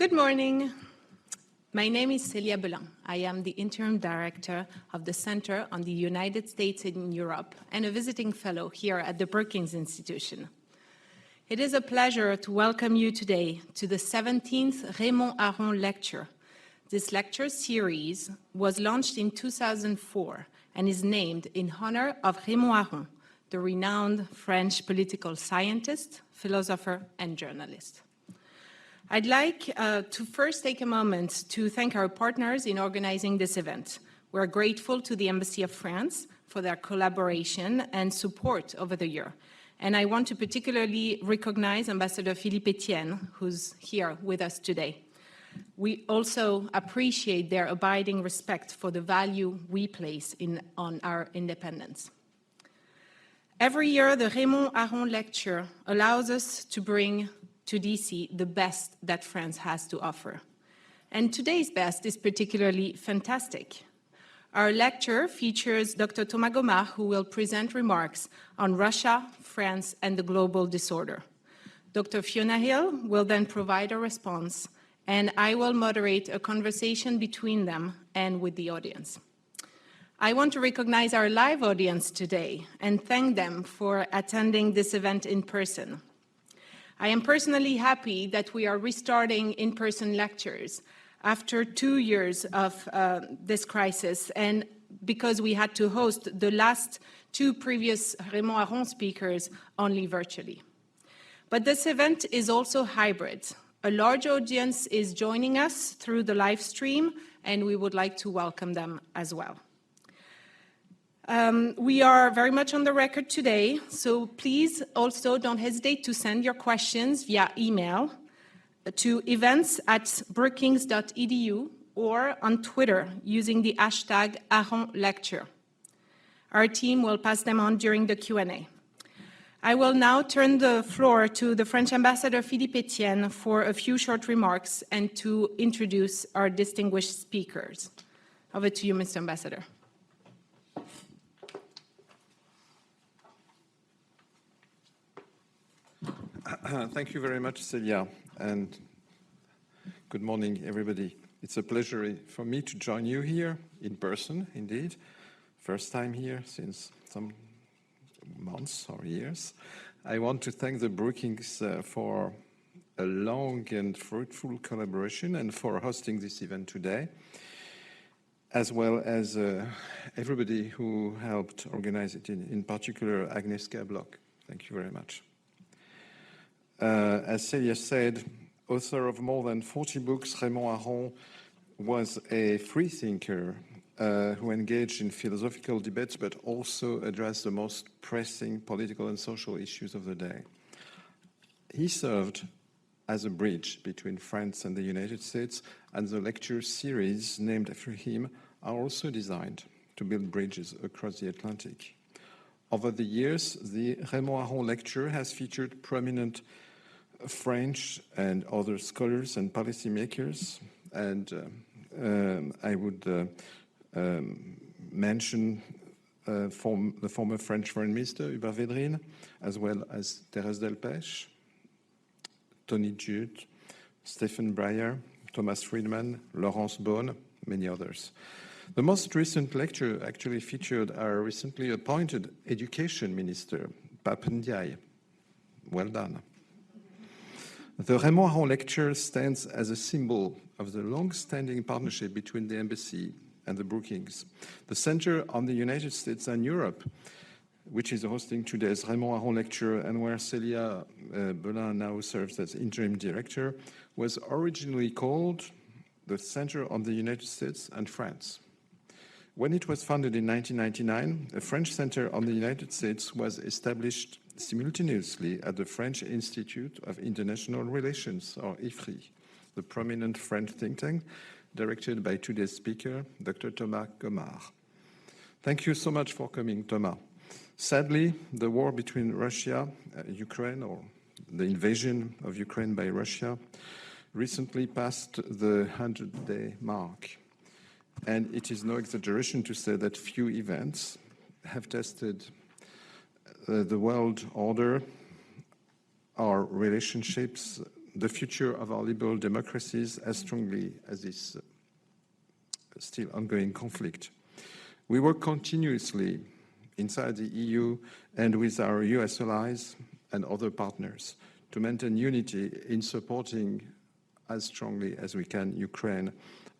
Good morning. My name is Célia Belin. I am the Interim Director of the Center on the United States in Europe and a visiting fellow here at the Brookings Institution. It is a pleasure to welcome you today to the 17th Raymond Aron Lecture. This lecture series was launched in 2004 and is named in honor of Raymond Aron, the renowned French political scientist, philosopher, and journalist. I'd like to first take a moment to thank our partners in organizing this event. We're grateful to the Embassy of France for their collaboration and support over the year. And I want to particularly recognize Ambassador Philippe Étienne, who's here with us today. We also appreciate their abiding respect for the value we place on our independence. Every year, the Raymond Aron Lecture allows us to bring to DC the best that France has to offer. And today's best is particularly fantastic. Our lecture features Dr. Thomas Gomart, who will present remarks on Russia, France, and the global disorder. Dr. Fiona Hill will then provide a response, and I will moderate a conversation between them and with the audience. I want to recognize our live audience today and thank them for attending this event in person. I am personally happy that we are restarting in-person lectures after 2 years of this crisis, and because we had to host the last 2 previous Raymond Aron speakers only virtually. But this event is also hybrid. A large audience is joining us through the live stream, and we would like to welcome them as well. We are very much on the record today, so please also don't hesitate to send your questions via email to events@brookings.edu or on Twitter using the hashtag #AronLecture. Our team will pass them on during the Q&A. I will now turn the floor to the French Ambassador Philippe Étienne for a few short remarks and to introduce our distinguished speakers. Over to you, Mr. Ambassador. Thank you very much, Célia, and good morning, everybody. It's a pleasure for me to join you here in person, indeed. First time here since some months or years. I want to thank the Brookings for a long and fruitful collaboration and for hosting this event today, as well as everybody who helped organize it, in particular Agnieszka Bloch. Thank you very much. As Célia said, author of more than 40 books, Raymond Aron was a freethinker who engaged in philosophical debates but also addressed the most pressing political and social issues of the day. He served as a bridge between France and the United States, and the lecture series named after him are also designed to build bridges across the Atlantic. Over the years, the Raymond Aron Lecture has featured prominent French and other scholars and policymakers, and I would mention the former French Foreign Minister Hubert Védrine, as well as Thérèse Delpech, Tony Judt, Stephen Breyer, Thomas Friedman, Laurence Boone, many others. The most recent lecture actually featured our recently appointed Education Minister, Pap Ndiaye. Well done. The Raymond Aron Lecture stands as a symbol of the long-standing partnership between the Embassy and the Brookings. The Center on the United States and Europe, which is hosting today's Raymond Aron Lecture and where Célia Belin now serves as Interim Director, was originally called the Center on the United States and France. When it was founded in 1999, a French Center on the United States was established simultaneously at the French Institute of International Relations, or IFRI, the prominent French think tank directed by today's speaker, Dr. Thomas Gomart. Thank you so much for coming, Thomas. Sadly, the war between Russia and Ukraine, or the invasion of Ukraine by Russia, recently passed the 100-day mark. And it is no exaggeration to say that few events have tested the world order, our relationships, the future of our liberal democracies as strongly as this still ongoing conflict. We work continuously inside the EU and with our US allies and other partners to maintain unity in supporting as strongly as we can Ukraine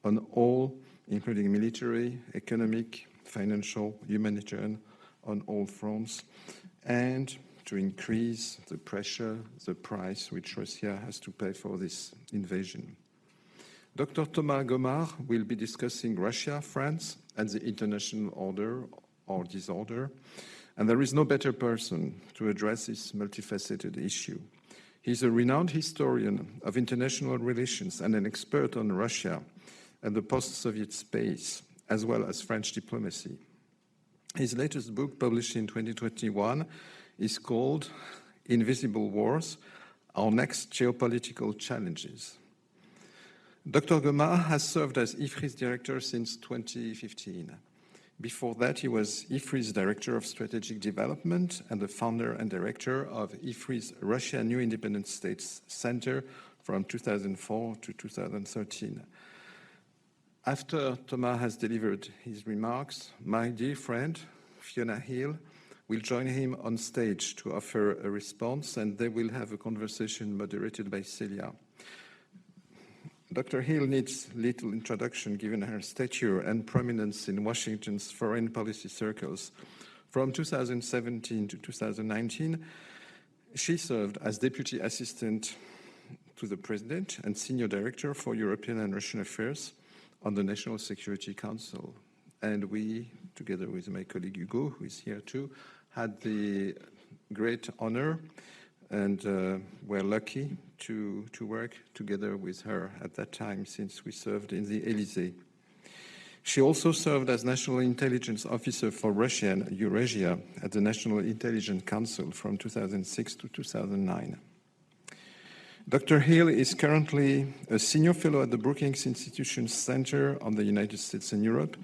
on all, including military, economic, financial, humanitarian, on all fronts, and to increase the pressure, the price which Russia has to pay for this invasion. Dr. Thomas Gomart will be discussing Russia, France, and the international order or disorder, and there is no better person to address this multifaceted issue. He's a renowned historian of international relations and an expert on Russia and the post-Soviet space, as well as French diplomacy. His latest book, published in 2021, is called Invisible Wars: Our Next Geopolitical Challenges. Dr. Gomart has served as IFRI's director since 2015. Before that, he was IFRI's Director of Strategic Development and the founder and director of IFRI's Russia New Independent States Center from 2004 to 2013. After Thomas has delivered his remarks, my dear friend, Fiona Hill, will join him on stage to offer a response, and they will have a conversation moderated by Célia. Dr. Hill needs little introduction given her stature and prominence in Washington's foreign policy circles. From 2017 to 2019, she served as Deputy Assistant to the President and Senior Director for European and Russian Affairs on the National Security Council. And we, together with my colleague Hugo, who is here too, had the great honor and were lucky to work together with her at that time, since we served in the Élysée. She also served as National Intelligence Officer for Russia and Eurasia at the National Intelligence Council from 2006 to 2009. Dr. Hill is currently a senior fellow at the Brookings Institution Center on the United States and Europe,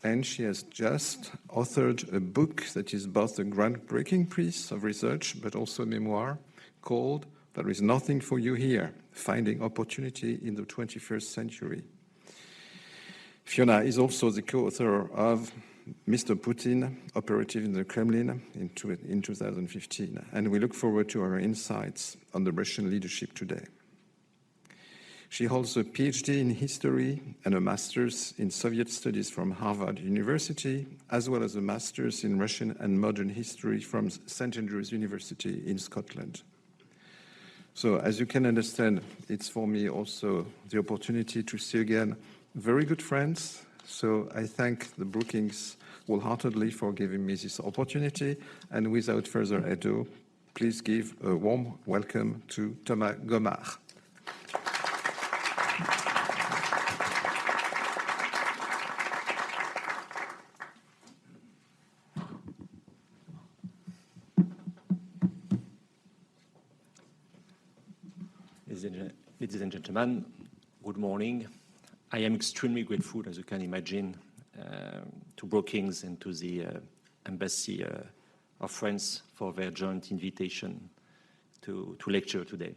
and she has just authored a book that is both a groundbreaking piece of research but also a memoir called There is Nothing for You Here, Finding Opportunity in the 21st Century. Fiona is also the co-author of Mr. Putin, Operative in the Kremlin in 2015, and we look forward to her insights on the Russian leadership today. She holds a PhD in history and a master's in Soviet studies from Harvard University, as well as a master's in Russian and modern history from St. Andrews University in Scotland. So as you can understand, it's for me also the opportunity to see again very good friends. So I thank the Brookings wholeheartedly for giving me this opportunity. And without further ado, please give a warm welcome to Thomas Gomart. Ladies and gentlemen, good morning. I am extremely grateful, as you can imagine, to Brookings and to the Embassy of France for their joint invitation to lecture today.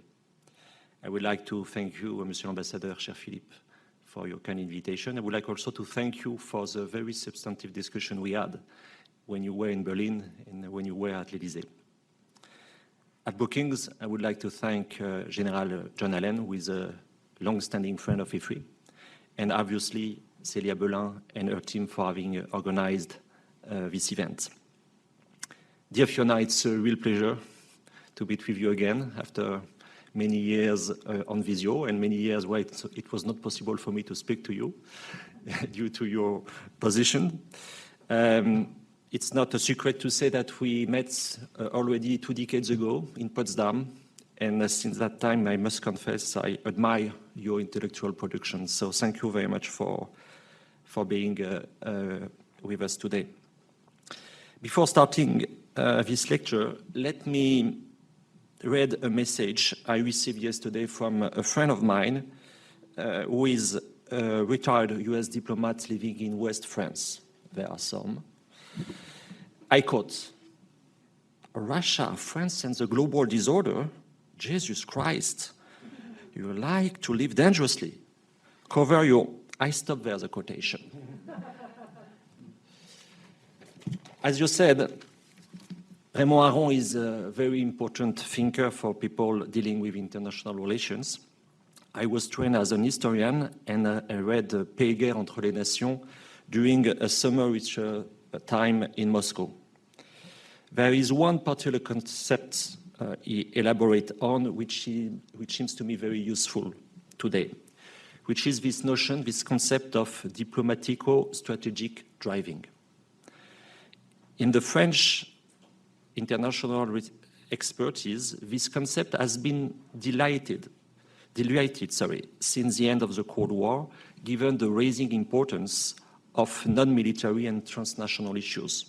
I would like to thank you, Monsieur l'Ambassadeur, cher Philippe, for your kind invitation. I would like also to thank you for the very substantive discussion we had when you were in Berlin and when you were at l'Élysée. At Brookings, I would like to thank General John Allen, who is a long-standing friend of IFRI, and obviously Célia Belin and her team for having organized this event. Dear Fiona, it's a real pleasure to be with you again after many years on Visio and many years where it was not possible for me to speak to you due to your position. It's not a secret to say that we met already 2 decades ago in Potsdam, and since that time, I must confess, I admire your intellectual production. So thank you very much for being with us today. Before starting this lecture, let me read a message I received yesterday from a friend of mine who is a retired US diplomat living in West France. There are some. I quote, "Russia, France, and the global disorder, Jesus Christ. You like to live dangerously. Cover your... I stop there, the quotation. As you said, Raymond Aron is a very important thinker for people dealing with international relations. I was trained as an historian, and I read Paix et guerre entre les nations during a summer time in Moscow. There is one particular concept he elaborates on, which seems to me very useful today, which is this notion, this concept of diplomatico-strategic driving. In the French international expertise, this concept has been diluted since the end of the Cold War, given the rising importance of non-military and transnational issues.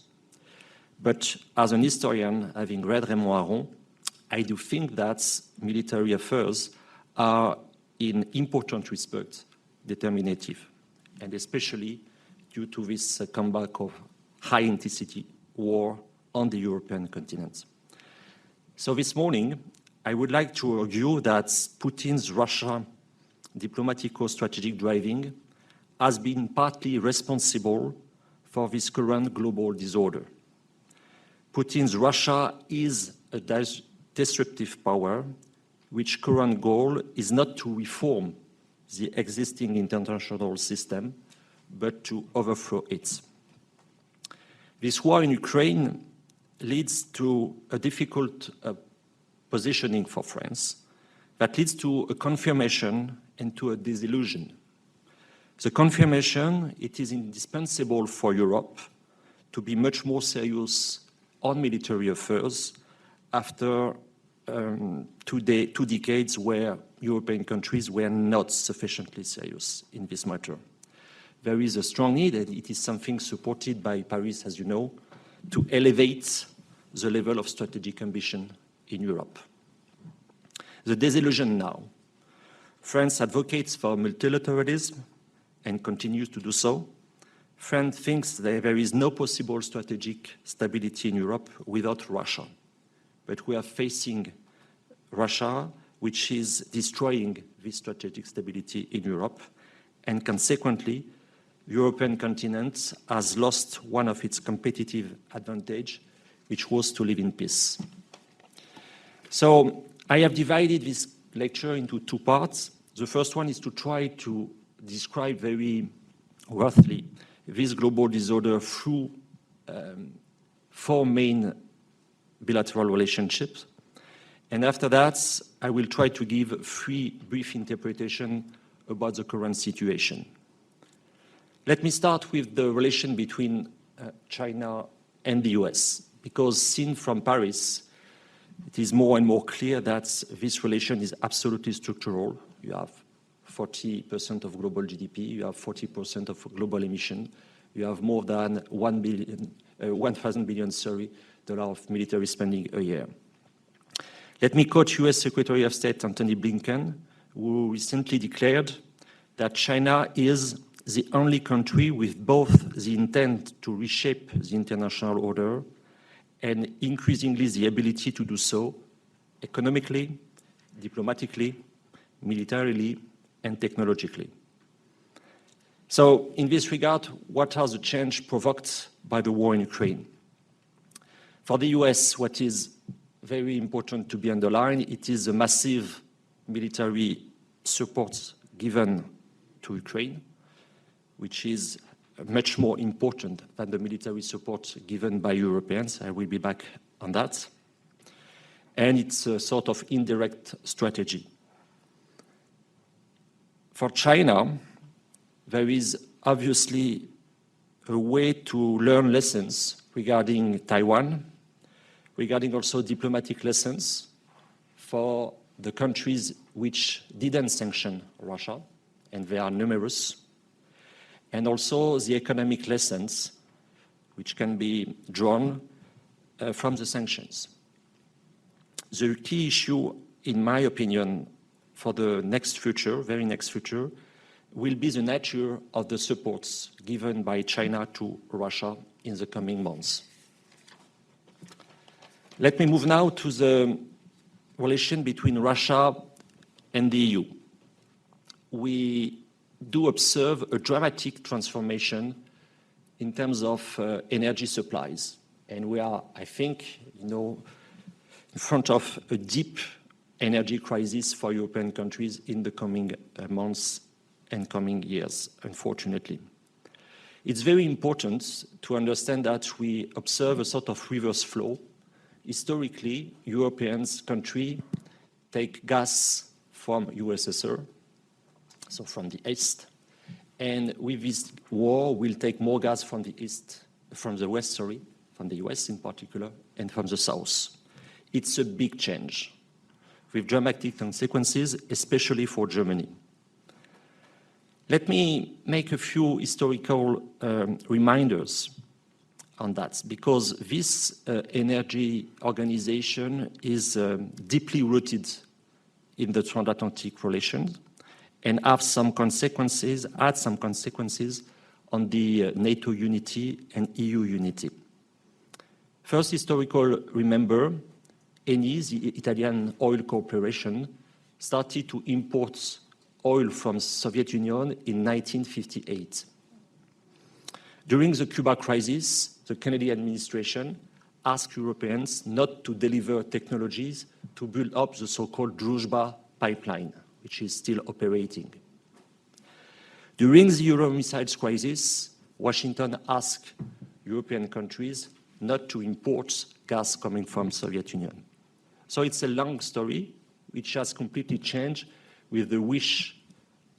But as an historian, having read Raymond Aron, I do think that military affairs are, in important respects, determinative, and especially due to this comeback of high-intensity war on the European continent. So this morning, I would like to argue that Putin's Russia diplomatico-strategic driving has been partly responsible for this current global disorder. Putin's Russia is a disruptive power, which current goal is not to reform the existing international system, but to overthrow it. This war in Ukraine leads to a difficult positioning for France that leads to a confirmation and to a disillusion. The confirmation, it is indispensable for Europe to be much more serious on military affairs after 2 decades where European countries were not sufficiently serious in this matter. There is a strong need, and it is something supported by Paris, as you know, to elevate the level of strategic ambition in Europe. The disillusion now. France advocates for multilateralism and continues to do so. France thinks that there is no possible strategic stability in Europe without Russia. But we are facing Russia, which is destroying this strategic stability in Europe, and consequently, the European continent has lost one of its competitive advantage, which was to live in peace. So I have divided this lecture into 2 parts. The first one is to try to describe very roughly this global disorder through 4 main bilateral relationships. And after that, I will try to give 3 brief interpretations about the current situation. Let me start with the relation between China and the US, because seen from Paris, it is more and more clear that this relation is absolutely structural. You have 40% of global GDP, you have 40% of global emission, you have more than $1,000 billion of military spending a year. Let me quote US Secretary of State Antony Blinken, who recently declared that China is the only country with both the intent to reshape the international order and increasingly the ability to do so economically, diplomatically, militarily, and technologically. So in this regard, what are the changes provoked by the war in Ukraine? For the US, what is very important to be underlined, it is a massive military support given to Ukraine, which is much more important than the military support given by Europeans. I will be back on that. And it's a sort of indirect strategy. For China, there is obviously a way to learn lessons regarding Taiwan, regarding also diplomatic lessons for the countries which didn't sanction Russia, and they are numerous, and also the economic lessons which can be drawn from the sanctions. The key issue, in my opinion, for the next future, very next future, will be the nature of the supports given by China to Russia in the coming months. Let me move now to the relation between Russia and the EU. we do observe a dramatic transformation in terms of energy supplies. And we are, I think, in front of a deep energy crisis for European countries in the coming months and coming years, unfortunately. It's very important to understand that we observe a sort of reverse flow. Historically, European countries take gas from USSR, so from the East, and with this war, we'll take more gas from the East, from the West, sorry, from the US in particular, and from the South. It's a big change with dramatic consequences, especially for Germany. Let me make a few historical reminders on that, because this energy organization is deeply rooted in the transatlantic relations and had some consequences on the NATO unity and EU unity. First historical remember, Eni, the Italian oil corporation, started to import oil from the Soviet Union in 1958. During the Cuba crisis, the Kennedy administration asked Europeans not to deliver technologies to build up the so-called Druzhba pipeline, which is still operating. During the Euro missiles crisis, Washington asked European countries not to import gas coming from the Soviet Union. So it's a long story, which has completely changed with the wish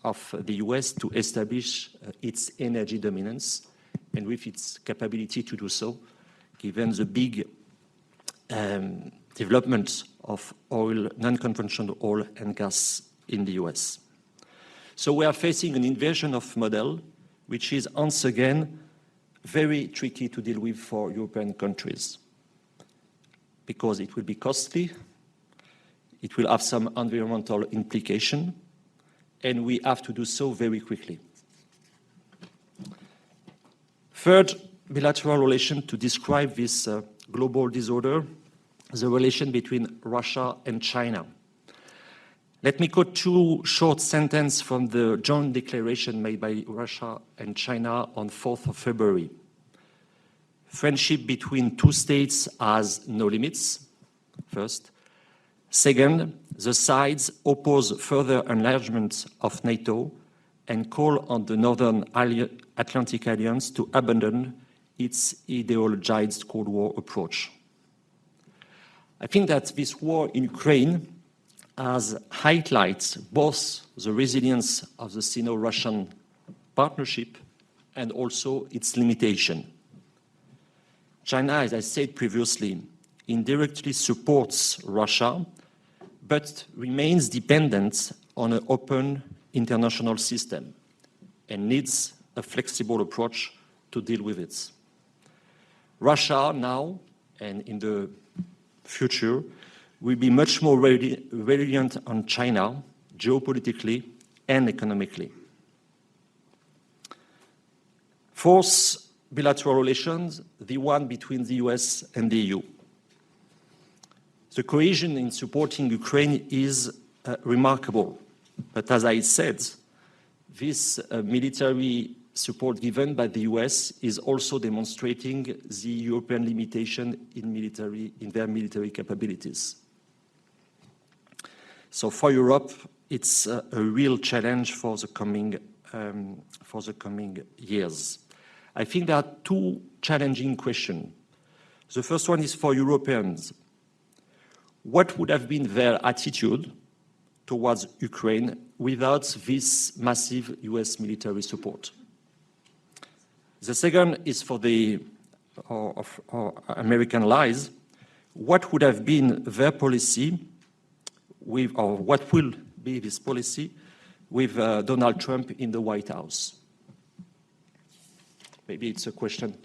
of the US to establish its energy dominance and with its capability to do so, given the big development of oil, non-conventional oil and gas in the US. So we are facing an inversion of model, which is once again very tricky to deal with for European countries, because it will be costly, it will have some environmental implication, and we have to do so very quickly. Third bilateral relation to describe this global disorder, the relation between Russia and China. Let me quote two short sentences from the joint declaration made by Russia and China on 4th of February. Friendship between two states has no limits, first. Second, the sides oppose further enlargement of NATO and call on the Northern Atlantic Alliance to abandon its ideologized Cold War approach. I think that this war in Ukraine has highlighted both the resilience of the Sino-Russian partnership and also its limitation. China, as I said previously, indirectly supports Russia, but remains dependent on an open international system and needs a flexible approach to deal with it. Russia now and in the future will be much more reliant on China geopolitically and economically. Fourth, bilateral relations, the one between the US and the EU. The cohesion in supporting Ukraine is remarkable, but as I said, this military support given by the US is also demonstrating the European limitation in their military capabilities. So for Europe, it's a real challenge for the coming years. I think there are two challenging questions. The first one is for Europeans. What would have been their attitude towards Ukraine without this massive US military support? The second is for the American allies. What would have been their policy with, or what will be this policy with Donald Trump in the White House? Maybe it's a question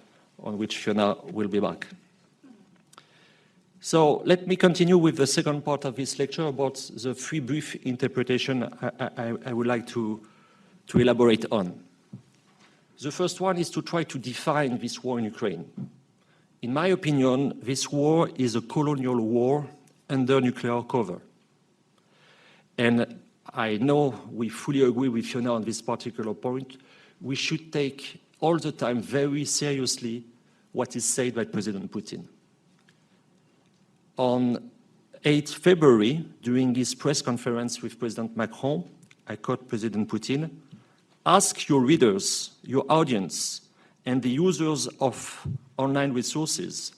on which Fiona will be back. So let me continue with the second part of this lecture about the three brief interpretation I would like to elaborate on. The first one is to try to define this war in Ukraine. In my opinion, this war is a colonial war under nuclear cover. And I know we fully agree with Fiona on this particular point. We should take all the time very seriously what is said by President Putin. On 8 February, during his press conference with President Macron, I quote President Putin, "Ask your readers, your audience, and the users of online resources,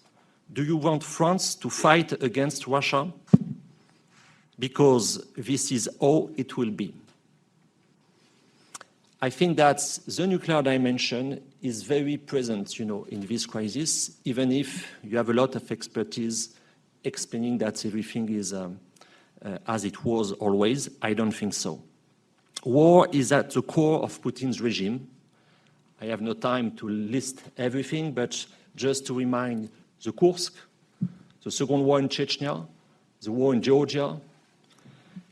do you want France to fight against Russia? Because this is how it will be." I think that the nuclear dimension is very present, in this crisis, even if you have a lot of expertise explaining that everything is as it was always. I don't think so. War is at the core of Putin's regime. I have no time to list everything, but just to remind the Kursk, the Second War in Chechnya, the war in Georgia,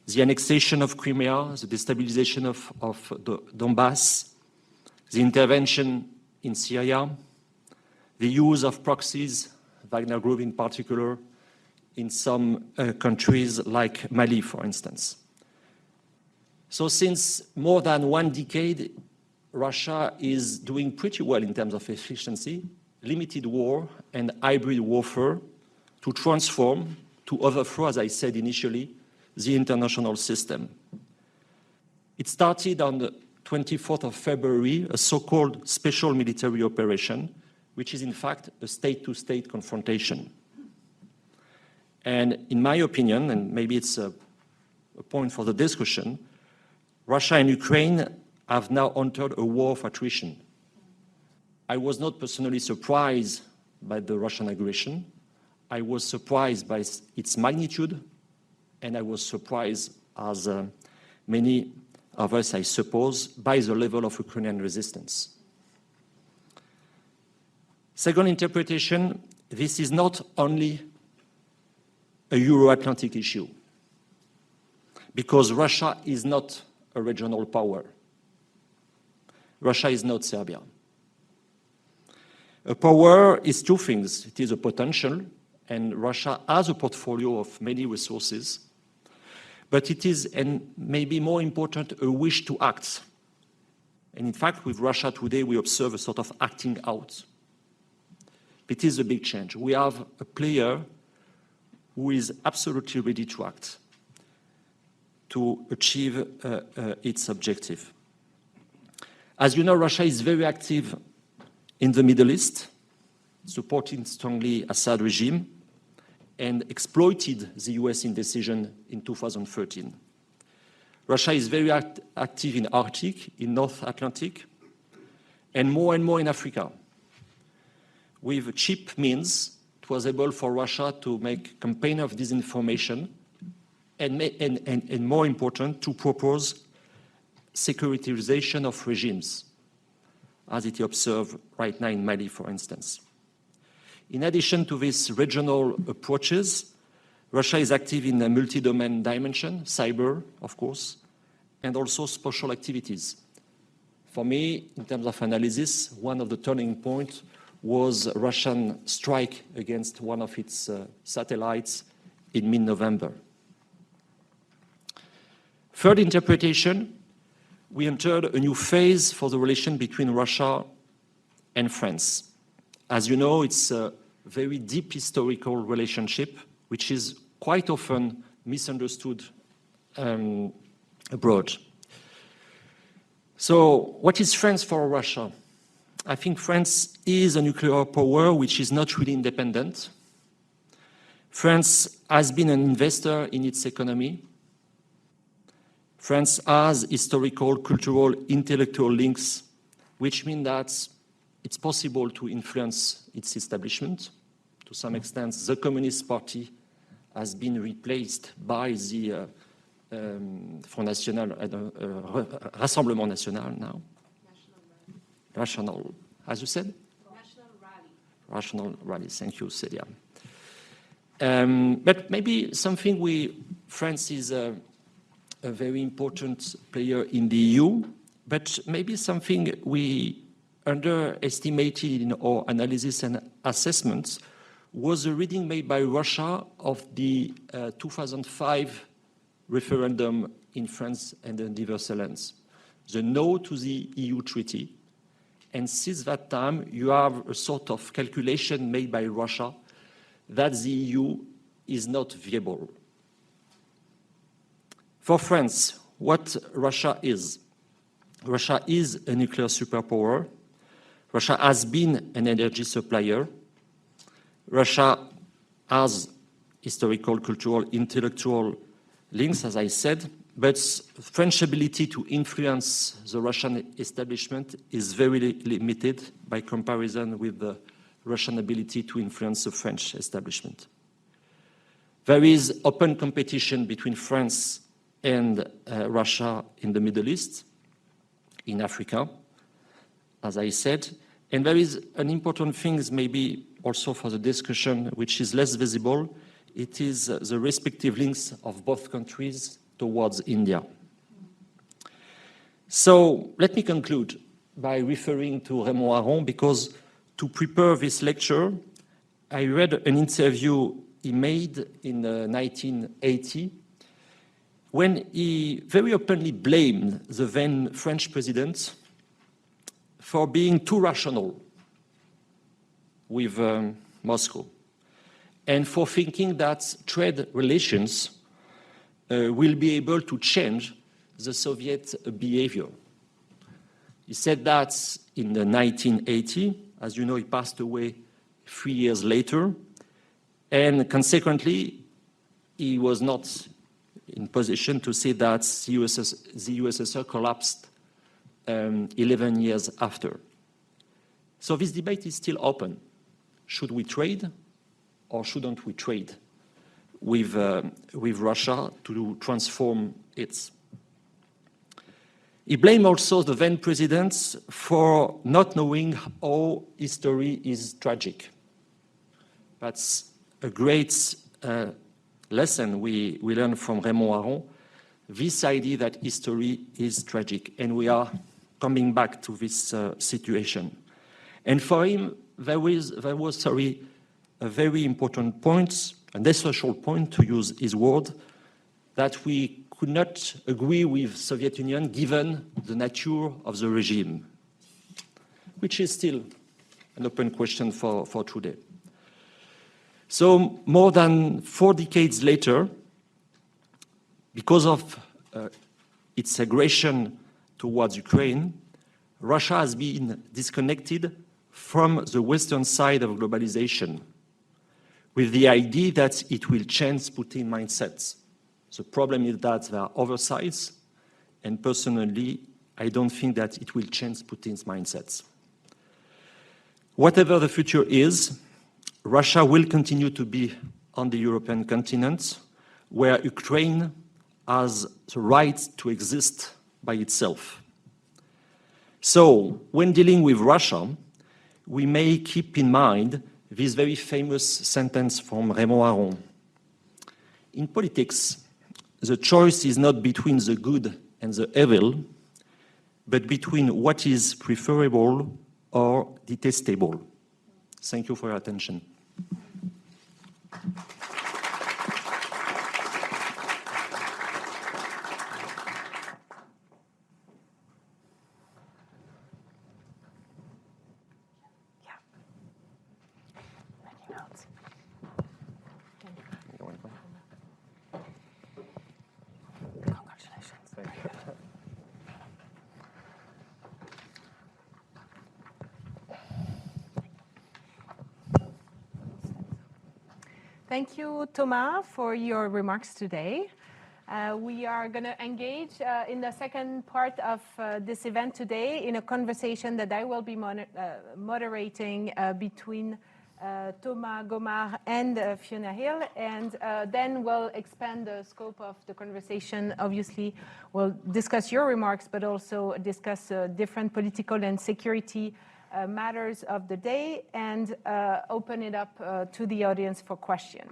the annexation of Crimea, the destabilization of the Donbass, the intervention in Syria, the use of proxies, Wagner Group in particular, in some countries like Mali, for instance. So since more than 1 decade, Russia is doing pretty well in terms of efficiency, limited war and hybrid warfare to transform, to overthrow, as I said initially, the international system. It started on the 24th of February, a so-called special military operation, which is in fact a state-to-state confrontation. And in my opinion, and maybe it's a point for the discussion, Russia and Ukraine have now entered a war of attrition. I was not personally surprised by the Russian aggression. I was surprised by its magnitude, and I was surprised, as many of us, I suppose, by the level of Ukrainian resistance. Second interpretation, this is not only a Euro-Atlantic issue, because Russia is not a regional power. Russia is not Serbia. A power is 2 things. It is a potential, and Russia has a portfolio of many resources, but it is, and maybe more important, a wish to act. And in fact, with Russia today, we observe a sort of acting out. It is a big change. We have a player who is absolutely ready to act to achieve its objective. As you know, Russia is very active in the Middle East, supporting strongly Assad regime, and exploited the US indecision in 2013. Russia is very active in Arctic, in North Atlantic, and more in Africa. With cheap means, it was able for Russia to make campaign of disinformation and more important, to propose securitization of regimes, as it is observed right now in Mali, for instance. In addition to these regional approaches, Russia is active in a multi-domain dimension, cyber, of course, and also spatial activities. For me, in terms of analysis, one of the turning points was a Russian strike against one of its satellites in mid-November. Third interpretation, we entered a new phase for the relation between Russia and France. As you know, it's a very deep historical relationship, which is quite often misunderstood abroad. So what is France for Russia? I think France is a nuclear power which is not really independent. France has been an investor in its economy. France has historical, cultural, intellectual links, which mean that it's possible to influence its establishment. To some extent, the Communist Party has been replaced by the Front National, Rassemblement National now. National, as you said? National Rally. National Rally, thank you, Célia. But maybe something France is a very important player in the EU, but maybe something we underestimated in our analysis and assessments was a reading made by Russia of the 2005 referendum in France and the Netherlands, the no to the EU treaty. And since that time, you have a sort of calculation made by Russia that the EU is not viable. For France, what Russia is a nuclear superpower. Russia has been an energy supplier. Russia has historical, cultural, intellectual links, as I said, but French ability to influence the Russian establishment is very limited by comparison with the Russian ability to influence the French establishment. There is open competition between France and Russia in the Middle East, in Africa, as I said. And there is an important thing, maybe also for the discussion, which is less visible. It is the respective links of both countries towards India. So let me conclude by referring to Raymond Aron, because to prepare this lecture, I read an interview he made in 1980, when he very openly blamed the then French president for being too rational with Moscow, and for thinking that trade relations will be able to change the Soviet behavior. He said that in 1980. As you know, he passed away 3 years later, and consequently, he was not in position to say that the USSR collapsed 11 years after. So this debate is still open. Should we trade or shouldn't we trade with Russia to transform it? He blamed also the then presidents for not knowing how history is tragic. That's a great lesson we learned from Raymond Aron, this idea that history is tragic, and we are coming back to this situation. And for him, there was a very important point, an essential point, to use his word, that we could not agree with Soviet Union given the nature of the regime, which is still an open question for today. So more than 4 decades later, because of its aggression towards Ukraine, Russia has been disconnected from the Western side of globalization, with the idea that it will change Putin mindsets. The problem is that there are other sides, and personally, I don't think that it will change Putin's mindsets. Whatever the future is, Russia will continue to be on the European continent, where Ukraine has the right to exist by itself. So, when dealing with Russia, we may keep in mind this very famous sentence from Raymond Aron. In politics, the choice is not between the good and the evil, but between what is preferable or detestable. Thank you for your attention. Thank you, Thomas, for your remarks today. We are going to engage in the second part of this event today in a conversation that I will be moderating between Thomas Gomart and Fiona Hill, and then we'll expand the scope of the conversation. Obviously, we'll discuss your remarks, but also discuss different political and security matters of the day, and open it up to the audience for questions.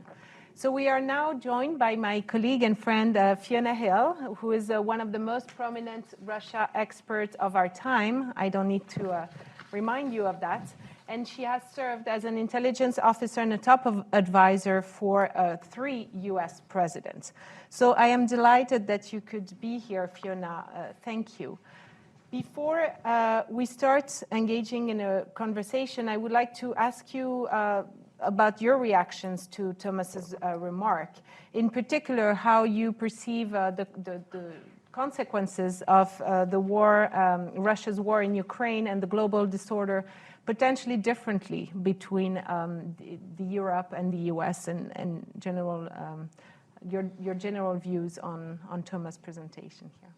So we are now joined by my colleague and friend Fiona Hill, who is one of the most prominent Russia experts of our time. I don't need to remind you of that. and she has served as an intelligence officer and a top advisor for 3 U.S. presidents. So I am delighted that you could be here, Fiona. Thank you. Before we start engaging in a conversation, I would like to ask you about your reactions to Thomas's remark. In particular, how you perceive the consequences of the war, Russia's war in Ukraine and the global disorder potentially differently between the Europe and the US, and general, your general views on Thomas' presentation here.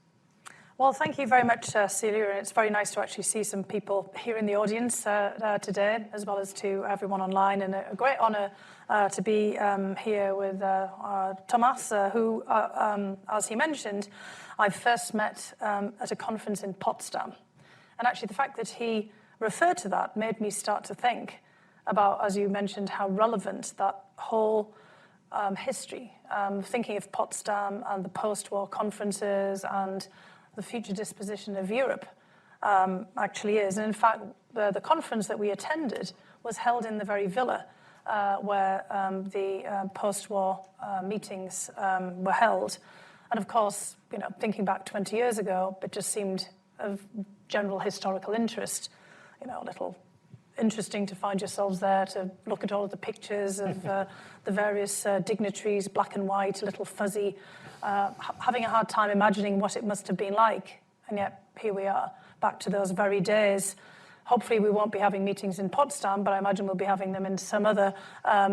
Well, thank you very much, Célia, and it's very nice to actually see some people here in the audience today, as well as to everyone online, and a great honour to be here with Thomas, who, as he mentioned, I first met at a conference in Potsdam. And actually the fact that he referred to that made me start to think about, as you mentioned, how relevant that whole history, thinking of Potsdam and the post-war conferences and the future disposition of Europe actually is. And in fact, the conference that we attended was held in the very villa where the post-war meetings were held. And of course, you know, thinking back 20 years ago, it just seemed of general historical interest, you know, a little interesting to find yourselves there, to look at all of the pictures of the various dignitaries, black and white, a little fuzzy, having a hard time imagining what it must have been like. And yet, here we are, back to those very days. Hopefully we won't be having meetings in Potsdam, but I imagine we'll be having them in some other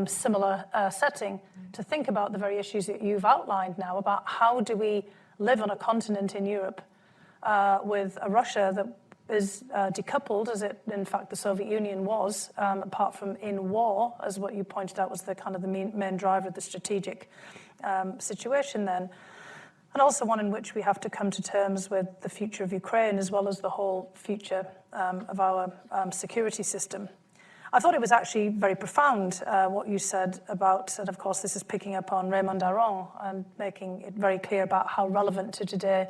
similar setting to think about the very issues that you've outlined now, about how do we live on a continent in Europe with a Russia that is decoupled, as it, in fact, the Soviet Union was, apart from in war, as what you pointed out was the kind of the main driver of the strategic situation then, and also one in which we have to come to terms with the future of Ukraine as well as the whole future of our security system. I thought it was actually very profound what you said about, and of course this is picking up on Raymond Aron and making it very clear about how relevant to today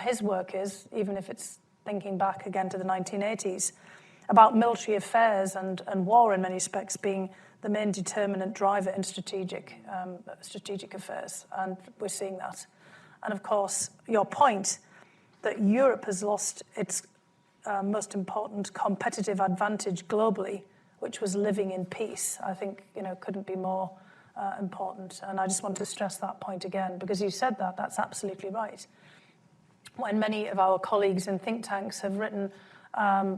his work is, even if it's thinking back again to the 1980s, about military affairs and war in many respects being the main determinant driver in strategic affairs, and we're seeing that. And of course, your point that Europe has lost its most important competitive advantage globally, which was living in peace, I think, you know, couldn't be more important. And I just want to stress that point again, because you said that, that's absolutely right. When many of our colleagues in think tanks have written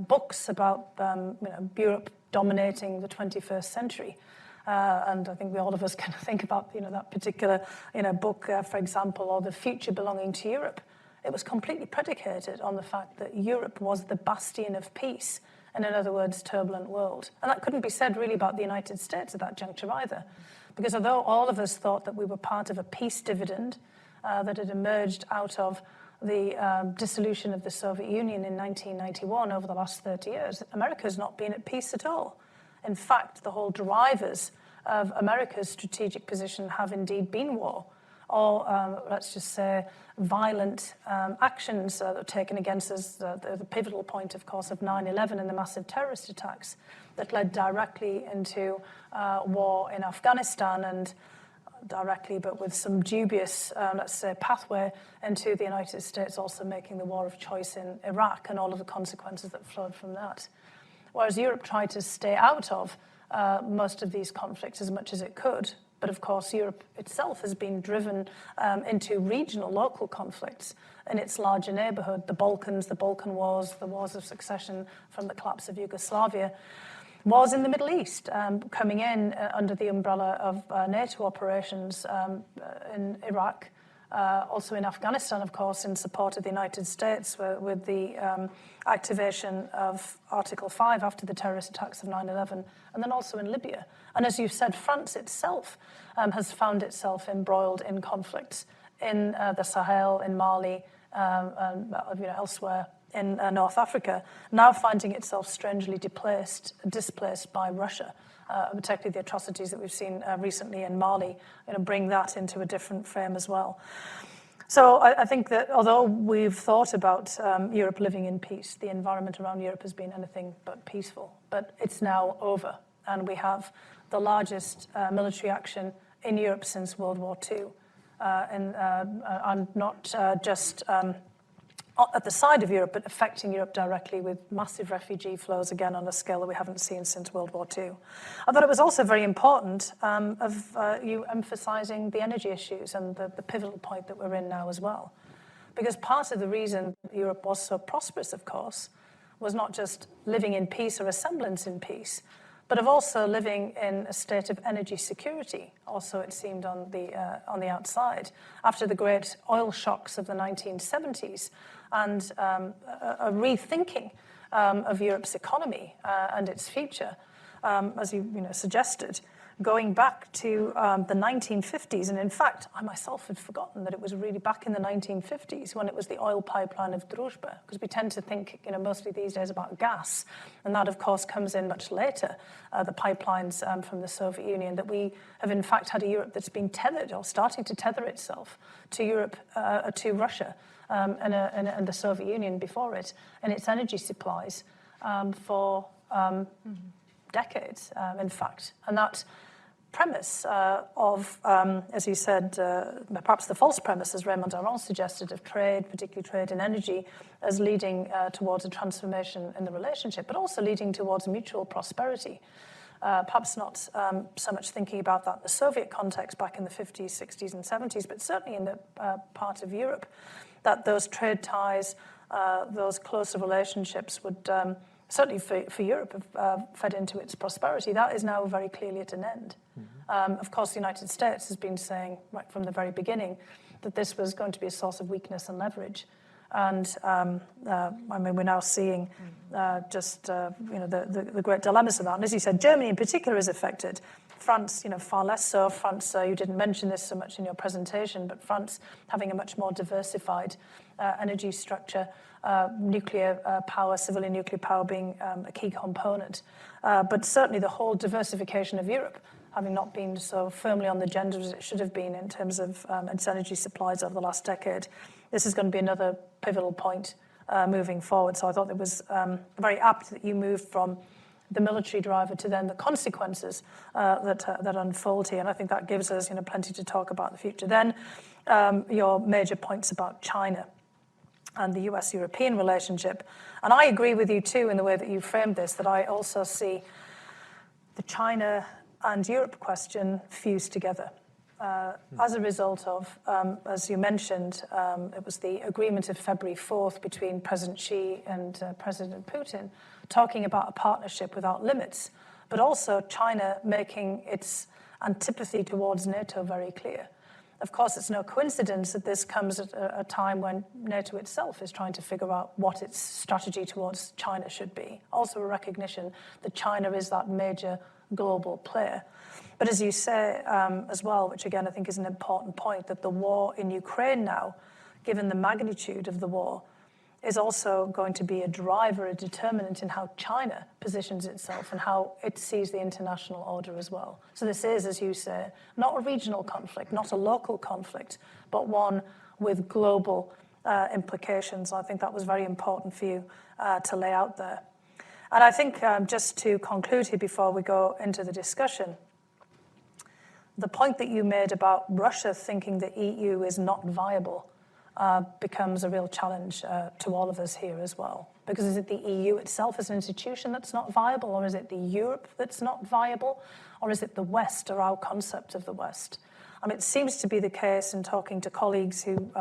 books about you know, Europe dominating the 21st century, and I think all of us can think about, you know, that particular, you know, book, for example, or The Future Belonging to Europe. It was completely predicated on the fact that Europe was the bastion of peace, and in other words, turbulent world. And that couldn't be said really about the United States at that juncture either, because although all of us thought that we were part of a peace dividend that had emerged out of the dissolution of the Soviet Union in 1991 over the last 30 years, America has not been at peace at all. In fact, the whole drivers of America's strategic position have indeed been war, or let's just say violent actions that are taken against us, the pivotal point, of course, of 9/11 and the massive terrorist attacks that led directly into war in Afghanistan, and directly, but with some dubious, let's say, pathway into the United States also making the war of choice in Iraq and all of the consequences that flowed from that. Whereas Europe tried to stay out of most of these conflicts as much as it could. But of course, Europe itself has been driven into regional, local conflicts in its larger neighborhood, the Balkans, the Balkan Wars, the wars of succession from the collapse of Yugoslavia, wars in the Middle East, coming in under the umbrella of NATO operations in Iraq, also in Afghanistan, of course, in support of the United States with the activation of Article 5 after the terrorist attacks of 9/11, and then also in Libya. And as you said, France itself has found itself embroiled in conflicts in the Sahel, in Mali, and you know, elsewhere in North Africa, now finding itself strangely displaced by Russia, particularly the atrocities that we've seen recently in Mali, bring that into a different frame as well. So I think that although we've thought about Europe living in peace, the environment around Europe has been anything but peaceful. But it's now over, and we have the largest military action in Europe since World War II. And not just at the side of Europe, but affecting Europe directly with massive refugee flows, again, on a scale that we haven't seen since World War II. I thought it was also very important of you emphasizing the energy issues and the pivotal point that we're in now as well. Because part of the reason Europe was so prosperous, of course, was not just living in peace or a semblance in peace, but of also living in a state of energy security, also it seemed on the outside, after the great oil shocks of the 1970s, and a rethinking of Europe's economy and its future, as you suggested, going back to the 1950s. And in fact, I myself had forgotten that it was really back in the 1950s when it was the oil pipeline of Druzhba, because we tend to think, mostly these days about gas. And that, of course, comes in much later, the pipelines from the Soviet Union, that we have, in fact, had a Europe that's been tethered or starting to tether itself to Europe, to Russia and the Soviet Union before it, and its energy supplies for decades, in fact. And that premise of, as you said, perhaps the false premise, as Raymond Aron suggested, of trade, particularly trade in energy, as leading towards a transformation in the relationship, but also leading towards mutual prosperity. Perhaps not so much thinking about that in the Soviet context back in the 50s, 60s, and 70s, but certainly in the part of Europe, that those trade ties, those closer relationships would certainly for Europe have fed into its prosperity. That is now very clearly at an end. Mm-hmm. Of course, the United States has been saying right from the very beginning that this was going to be a source of weakness and leverage. And we're now seeing the great dilemmas of that. And as you said, Germany in particular is affected. France, far less so. France, you didn't mention this so much in your presentation, but France having a much more diversified energy structure, nuclear power, civilian nuclear power being a key component. But certainly the whole diversification of Europe, having not been so firmly on the agenda as it should have been in terms of its energy supplies over the last decade, this is going to be another pivotal point moving forward. So I thought it was very apt that you moved from the military driver to then the consequences that unfold here. And I think that gives us plenty to talk about in the future. Then your major points about China and the US-European relationship. And I agree with you, too, in the way that you framed this, that I also see the China and Europe question fused together. As a result of, as you mentioned, it was the agreement of February 4th between President Xi and President Putin, talking about a partnership without limits, but also China making its antipathy towards NATO very clear. Of course, it's no coincidence that this comes at a time when NATO itself is trying to figure out what its strategy towards China should be. Also a recognition that China is that major global player. But as you say as well, which again I think is an important point, that the war in Ukraine now, given the magnitude of the war, is also going to be a driver, a determinant in how China positions itself and how it sees the international order as well. So this is, as you say, not a regional conflict, not a local conflict, but one with global implications. I think that was very important for you to lay out there. And I think just to conclude here before we go into the discussion, the point that you made about Russia thinking the EU is not viable becomes a real challenge to all of us here as well. Because is it the EU itself as an institution that's not viable, or is it the Europe that's not viable, or is it the West or our concept of the West? I mean, it seems to be the case in talking to colleagues who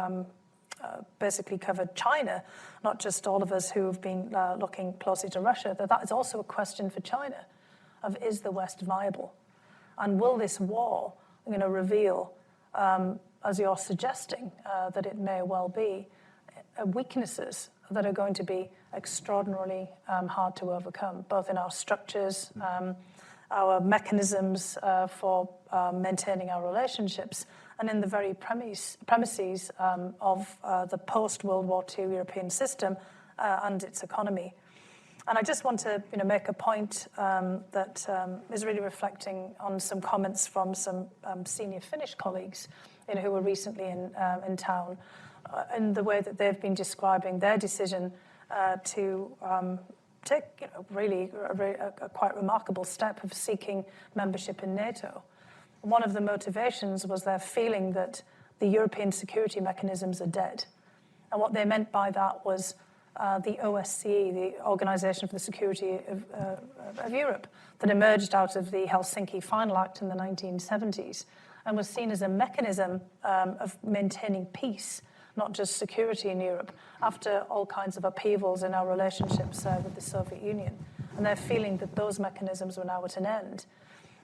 basically covered China, not just all of us who have been looking closely to Russia, that is also a question for China of is the West viable? And will this war reveal, as you're suggesting, that it may well be, weaknesses that are going to be extraordinarily hard to overcome, both in our structures, our mechanisms for maintaining our relationships, and in the very premises of the post-World War II European system and its economy. And I just want to make a point that is really reflecting on some comments from some senior Finnish colleagues who were recently in town, in the way that they've been describing their decision to take really a quite remarkable step of seeking membership in NATO. One of the motivations was their feeling that the European security mechanisms are dead. And what they meant by that was the OSCE, the Organization for the Security of Europe, that emerged out of the Helsinki Final Act in the 1970s and was seen as a mechanism of maintaining peace, not just security in Europe, after all kinds of upheavals in our relationships with the Soviet Union. And they're feeling that those mechanisms were now at an end.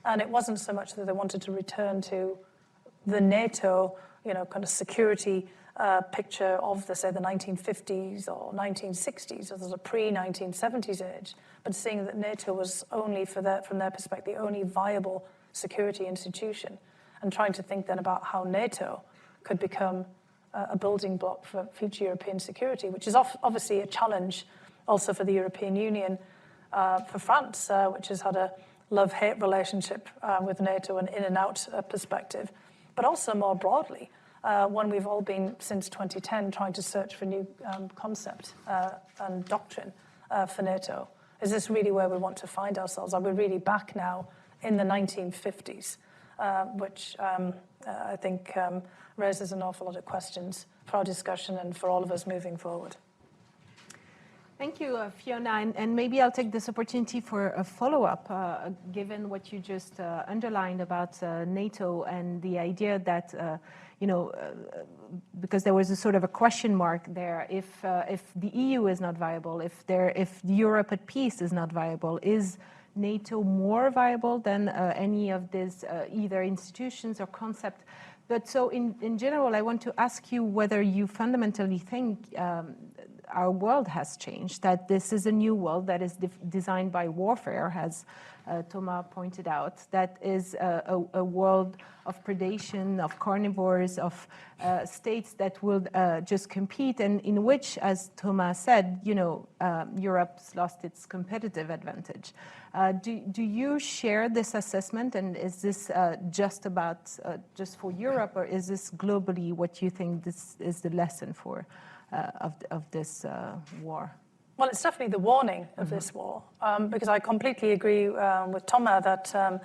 And it wasn't so much that they wanted to return to the NATO, kind of security picture of, say, the 1950s or 1960s, or there's a pre-1970s age, but seeing that NATO was only, from their perspective, the only viable security institution, and trying to think then about how NATO could become a building block for future European security, which is obviously a challenge also for the European Union, for France, which has had a love-hate relationship with NATO and in-and-out perspective, but also more broadly, when we've all been, since 2010, trying to search for new concept and doctrine for NATO. Is this really where we want to find ourselves? Are we really back now in the 1950s, which I think raises an awful lot of questions for our discussion and for all of us moving forward. Thank you, Fiona. And maybe I'll take this opportunity for a follow-up, given what you just underlined about NATO and the idea that, because there was a sort of a question mark there, if the EU is not viable, if Europe at peace is not viable, is NATO more viable than any of these either institutions or concept? But so in general, I want to ask you whether you fundamentally think our world has changed, that this is a new world that is designed by warfare, as Thomas pointed out, that is a world of predation, of carnivores, of states that will just compete, and in which, as Thomas said, Europe's lost its competitive advantage. Do you share this assessment, and is this just for Europe, or is this globally what you think this is the lesson for of this war? Well, it's definitely the warning of this war, because I completely agree with Thomas that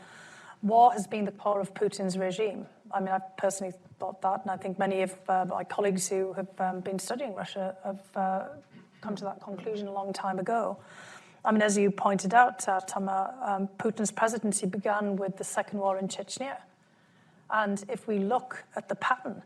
war has been the core of Putin's regime. I mean, I've personally thought that, and I think many of my colleagues who have been studying Russia have come to that conclusion a long time ago. I mean, as you pointed out, Thomas, Putin's presidency began with the second war in Chechnya. And if we look at the pattern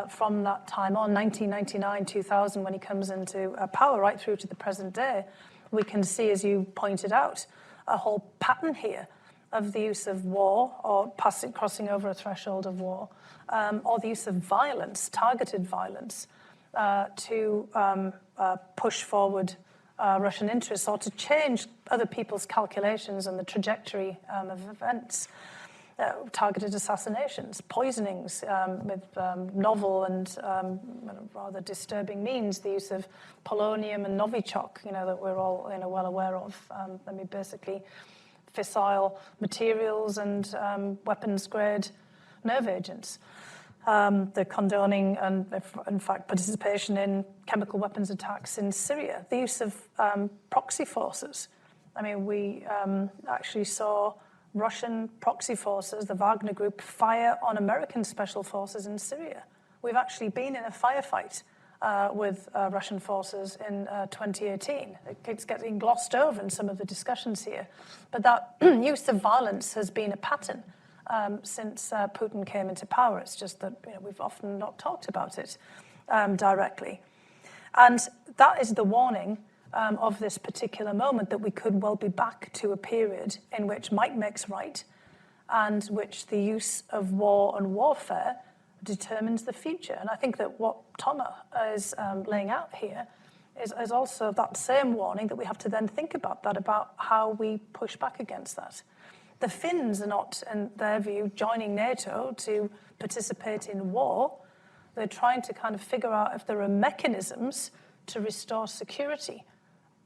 from that time on, 1999, 2000, when he comes into power, right through to the present day, we can see, as you pointed out, a whole pattern here of the use of war or crossing over a threshold of war, or the use of violence, targeted violence, to push forward Russian interests or to change other people's calculations and the trajectory of events. Targeted assassinations, poisonings with novel and rather disturbing means, the use of polonium and Novichok, that we're all well aware of. Basically fissile materials and weapons-grade nerve agents. The condoning and, in fact, participation in chemical weapons attacks in Syria. The use of proxy forces. I mean, we actually saw Russian proxy forces, the Wagner Group, fire on American special forces in Syria. We've actually been in a firefight with Russian forces in 2018. It's getting glossed over in some of the discussions here. But that use of violence has been a pattern since Putin came into power. It's just that we've often not talked about it directly. And that is the warning of this particular moment, that we could well be back to a period in which might makes right, and which the use of war and warfare determines the future. And I think that what Thomas is laying out here is also that same warning, that we have to then think about that, about how we push back against that. The Finns are not, in their view, joining NATO to participate in war. They're trying to kind of figure out if there are mechanisms to restore security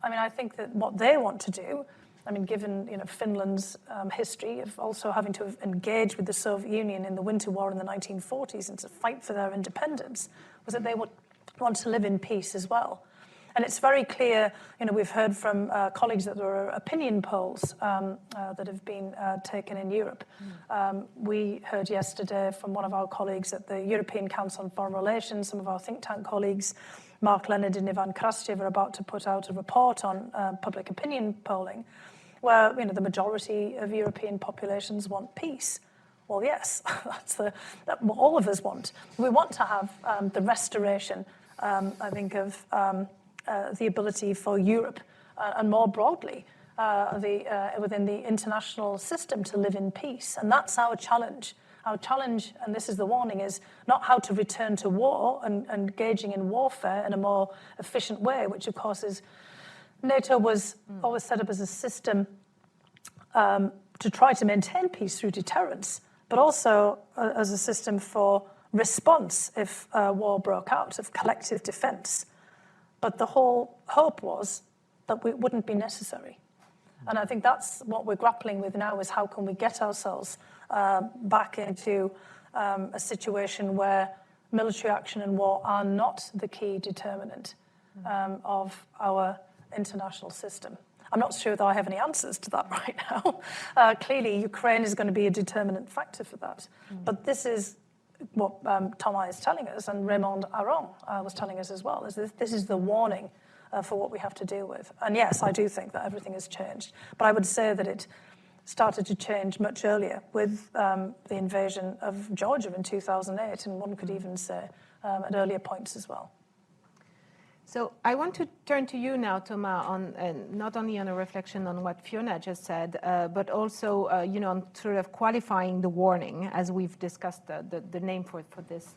I mean, I think that what they want to do, I mean, given Finland's history of also having to have engaged with the Soviet Union in the Winter War in the 1940s and to fight for their independence, was that they would want to live in peace as well. And it's very clear, we've heard from colleagues that there are opinion polls that have been taken in Europe. We heard yesterday from one of our colleagues at the European Council on Foreign Relations, some of our think tank colleagues, Mark Leonard and Ivan Krastev, are about to put out a report on public opinion polling, where the majority of European populations want peace. Well, yes, that's what all of us want. We want to have the restoration, I think, of the ability for Europe and more broadly within the international system to live in peace. And that's our challenge. Our challenge, and this is the warning, is not how to return to war and engaging in warfare in a more efficient way, which of course is NATO was always set up as a system to try to maintain peace through deterrence, but also as a system for response if war broke out, of collective defense. But the whole hope was that it wouldn't be necessary. And I think that's what we're grappling with now, is how can we get ourselves back into a situation where military action and war are not the key determinant of our international system. I'm not sure that I have any answers to that right now. Clearly, Ukraine is going to be a determinant factor for that. But this is what Thomas is telling us, and Raymond Aron was telling us as well, is this is the warning for what we have to deal with. And yes, I do think that everything has changed. But I would say that it started to change much earlier with the invasion of Georgia in 2008, and one could even say at earlier points as well. So I want to turn to you now, Thomas, on not only on a reflection on what Fiona just said, but also on sort of qualifying the warning, as we've discussed the name for this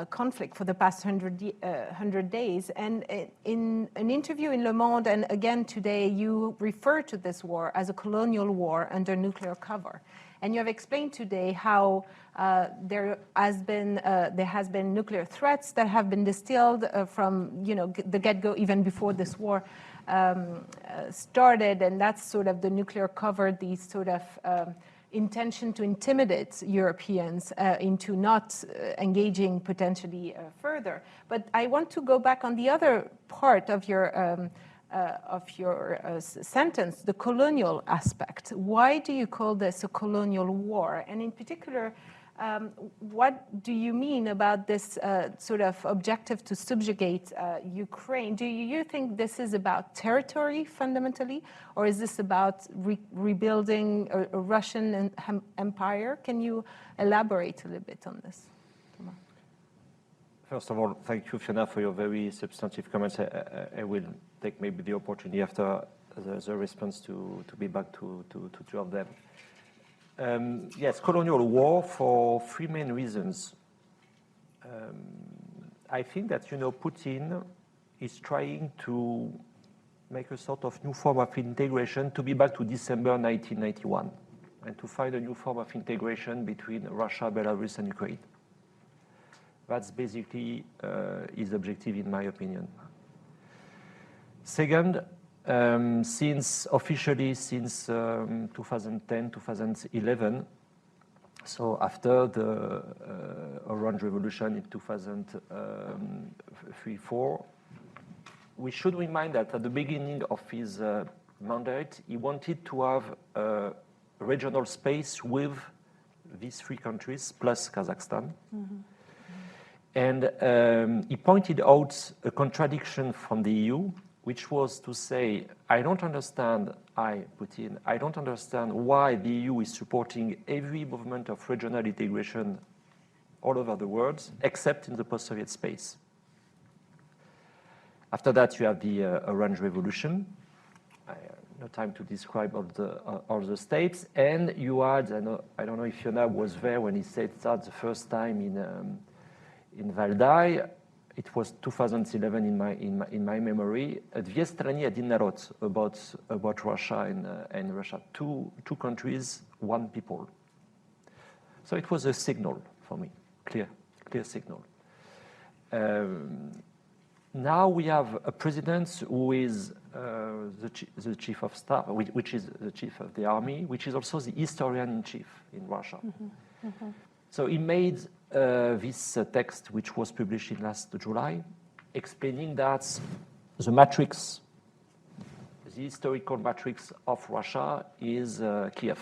conflict for the past 100 days. And in an interview in Le Monde, and again today, you refer to this war as a colonial war under nuclear cover. And you have explained today how there has been nuclear threats that have been distilled from the get-go, even before this war started, and that's sort of the nuclear cover, the sort of intention to intimidate Europeans into not engaging potentially further. But I want to go back on the other part of your sentence, the colonial aspect. Why do you call this a colonial war? And in particular, what do you mean about this sort of objective to subjugate Ukraine? Do you think this is about territory fundamentally, or is this about rebuilding a Russian empire? Can you elaborate a little bit on this, Thomas? First of all, thank you, Fiona, for your very substantive comments. I will take maybe the opportunity after the response to be back to two of them. Yes, colonial war for three main reasons. I think that, Putin is trying to make a sort of new form of integration to be back to December 1991 and to find a new form of integration between Russia, Belarus, and Ukraine. That's basically his objective, in my opinion. Second, since 2010, 2011, so after the Orange Revolution in 2003-4, we should remind that at the beginning of his mandate, he wanted to have a regional space with these three countries, plus Kazakhstan. Mm-hmm. And he pointed out a contradiction from the EU, which was to say, Putin, I don't understand why the EU is supporting every movement of regional integration all over the world, except in the post-Soviet space. After that, you have the Orange Revolution. No time to describe all the states. And you had, I don't know if Fiona was there when he said that the first time in Valdai. It was 2011 in my memory. Dvě strany, один народ, about Russia and Russia. Two countries, one people. So it was a signal for me, clear signal. now we have a president who is the chief of staff, which is the chief of the army, which is also the historian-in-chief in Russia. So he made this text, which was published in last July, explaining that the matrix, the historical matrix of Russia is Kiev.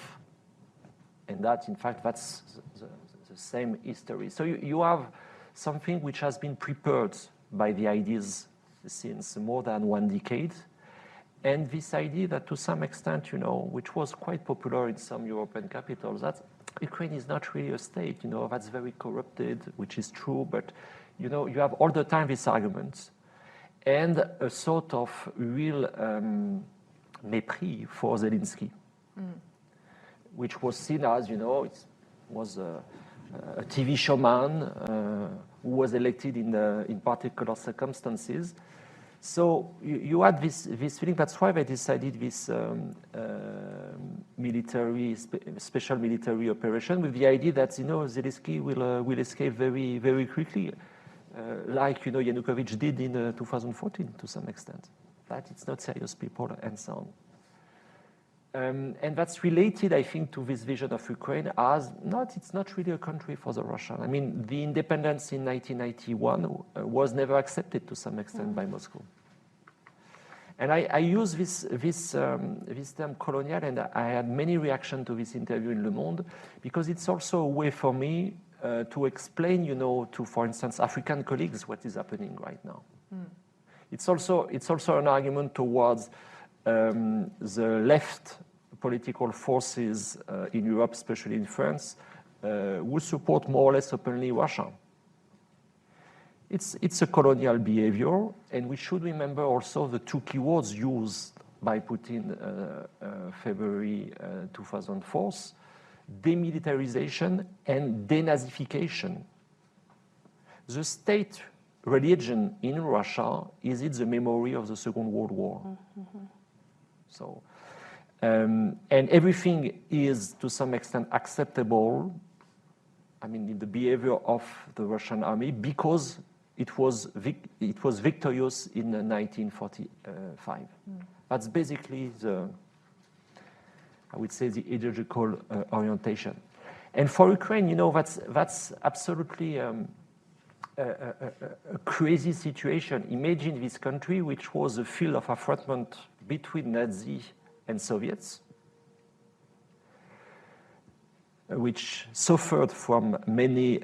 And that, in fact, that's the same history. So you have something which has been prepared by the ideas since more than 1 decade. And this idea that to some extent, which was quite popular in some European capitals, that Ukraine is not really a state, that's very corrupted, which is true, but, you have all the time these arguments. And a sort of real mépris for Zelensky, which was seen as, it was a TV showman who was elected in particular circumstances. So you had this feeling. That's why they decided this special military operation with the idea that Zelensky will escape very, very quickly, like Yanukovych did in 2014 to some extent. That it's not serious people and so on. And that's related, I think, to this vision of Ukraine as it's not really a country for the Russians. I mean, the independence in 1991 was never accepted to some extent by Moscow. And I use this term colonial, and I had many reactions to this interview in Le Monde, because it's also a way for me to explain, to, for instance, African colleagues what is happening right now. It's also an argument towards the left political forces in Europe, especially in France, who support more or less openly Russia. It's a colonial behavior, and we should remember also the 2 keywords used by Putin February 2004, demilitarization and denazification. The state religion in Russia is the memory of the Second World War. So, and everything is to some extent acceptable, I mean, in the behavior of the Russian army because it was victorious in 1945. That's basically I would say, the ideological orientation. And for Ukraine, that's absolutely a crazy situation. Imagine this country, which was a field of affrontment between Nazi and Soviets, which suffered from many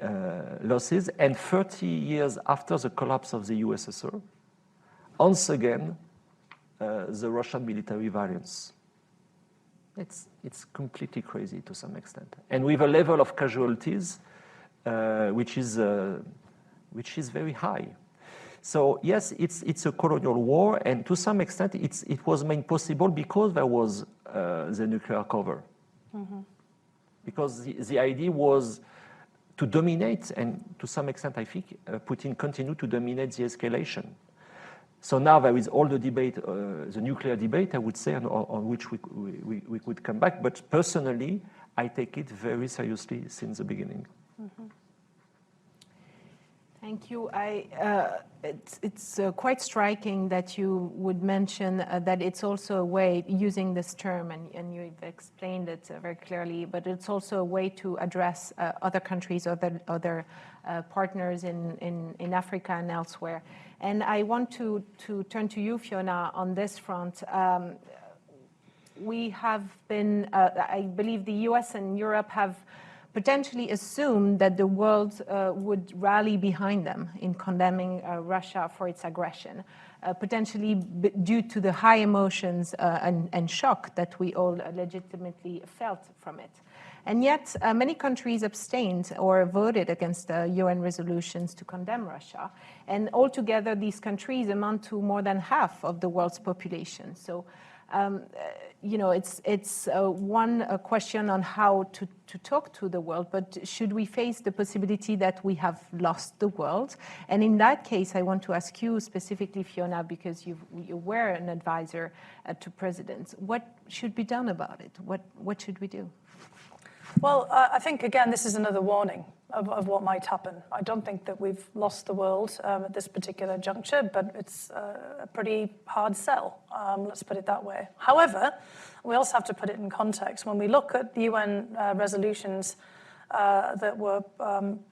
losses, and 30 years after the collapse of the USSR, once again, the Russian military violence. It's completely crazy to some extent, and with a level of casualties which is very high. So yes, it's a colonial war, and to some extent it was made possible because there was the nuclear cover. Because the idea was to dominate, and to some extent I think Putin continued to dominate the escalation. So now there is all the debate, the nuclear debate, I would say, on which we could come back. But personally, I take it very seriously since the beginning. Thank you. It's quite striking that you would mention that it's also a way, using this term, and you've explained it very clearly, but it's also a way to address other countries, other partners in Africa and elsewhere. And I want to turn to you, Fiona, on this front. We have been, I believe the US and Europe have potentially assumed that the world would rally behind them in condemning Russia for its aggression, potentially due to the high emotions and shock that we all legitimately felt from it. And yet, many countries abstained or voted against UN resolutions to condemn Russia. And altogether, these countries amount to more than half of the world's population. So, it's one question on how to talk to the world, but should we face the possibility that we have lost the world? And in that case, I want to ask you specifically, Fiona, because you were an advisor to presidents. What should be done about it? What should we do? Well, I think, again, this is another warning. of what might happen. I don't think that we've lost the world at this particular juncture, but it's a pretty hard sell, let's put it that way. However, we also have to put it in context. When we look at UN resolutions that were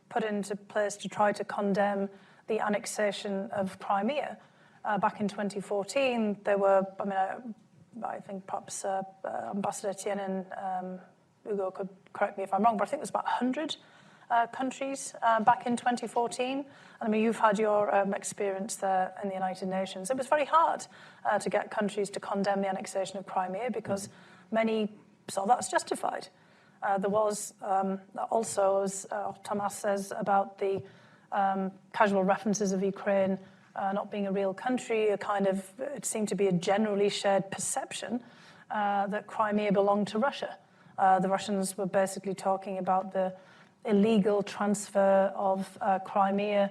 put into place to try to condemn the annexation of Crimea back in 2014, there were, I think perhaps Ambassador Étienne and Hugo could correct me if I'm wrong, but I think it was about 100 countries back in 2014. I mean, you've had your experience there in the United Nations. It was very hard to get countries to condemn the annexation of Crimea because many saw that as justified. There was also, as Thomas says, about the casual references of Ukraine not being a real country, it seemed to be a generally shared perception that Crimea belonged to Russia. The Russians were basically talking about the illegal transfer of Crimea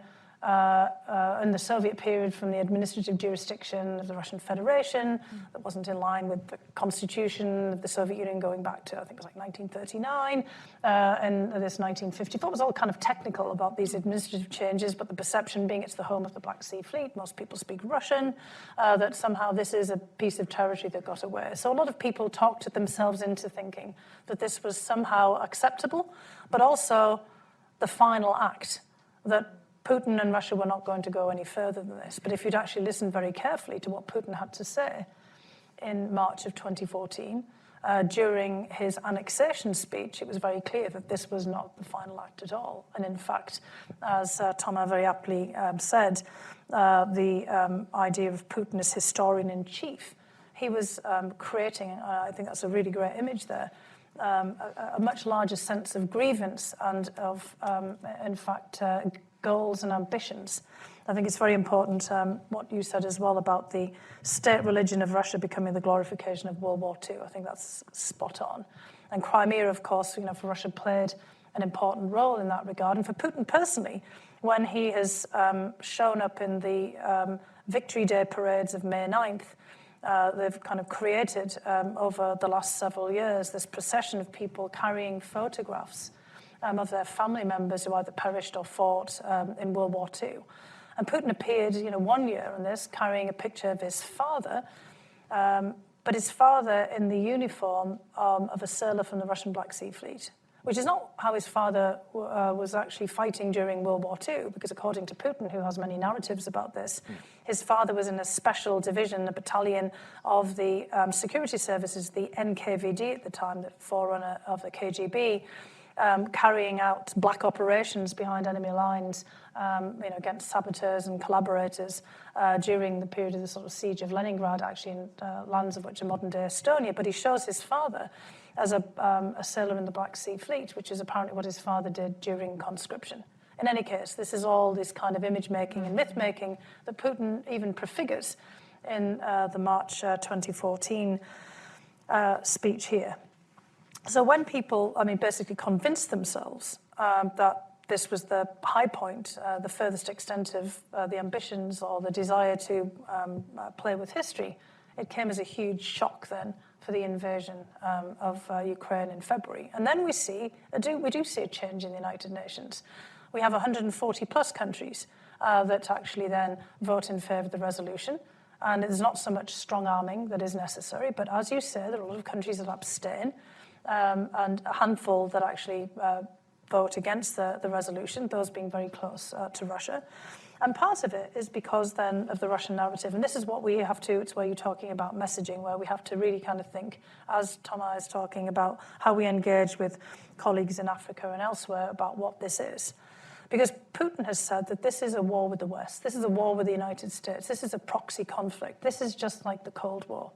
in the Soviet period from the administrative jurisdiction of the Russian Federation that wasn't in line with the constitution of the Soviet Union going back to, I think it was like 1939, and this 1954. It was all kind of technical about these administrative changes, but the perception being it's the home of the Black Sea Fleet, most people speak Russian, that somehow this is a piece of territory that got away. So a lot of people talked themselves into thinking that this was somehow acceptable, but also the final act, that Putin and Russia were not going to go any further than this. But if you'd actually listened very carefully to what Putin had to say in March of 2014, during his annexation speech, it was very clear that this was not the final act at all. And in fact, as Thomas very aptly said, the idea of Putin as historian-in-chief, he was creating, I think that's a really great image there, a much larger sense of grievance and of, in fact, goals and ambitions. I think it's very important what you said as well about the state religion of Russia becoming the glorification of World War II. I think that's spot on. And Crimea, of course, for Russia played an important role in that regard. And for Putin personally, when he has shown up in the Victory Day parades of May 9th, they've kind of created over the last several years this procession of people carrying photographs of their family members who either perished or fought in World War II. And Putin appeared, 1 year on this, carrying a picture of his father, but his father in the uniform of a sailor from the Russian Black Sea Fleet, which is not how his father was actually fighting during World War II, because according to Putin, who has many narratives about this, his father was in a special division, a battalion of the security services, the NKVD at the time, the forerunner of the KGB, carrying out black operations behind enemy lines, against saboteurs and collaborators during the period of the sort of siege of Leningrad, actually in lands of which are modern-day Estonia. But he shows his father as a sailor in the Black Sea Fleet, which is apparently what his father did during conscription. In any case, this is all this kind of image-making and myth-making that Putin even prefigures in the March 2014 speech here. So when people, basically convinced themselves that this was the high point, the furthest extent of the ambitions or the desire to play with history, it came as a huge shock then for the invasion of Ukraine in February. And then we do see a change in the United Nations. We have 140 plus countries that actually then vote in favor of the resolution. And there's not so much strong arming that is necessary, but as you say, there are a lot of countries that abstain. And a handful that actually vote against the resolution, those being very close to Russia. And part of it is because then of the Russian narrative. And this is what we have to, it's where you're talking about messaging, where we have to really kind of think, as Thomas is talking about, how we engage with colleagues in Africa and elsewhere about what this is. Because Putin has said that this is a war with the West. This is a war with the United States. This is a proxy conflict. This is just like the Cold War.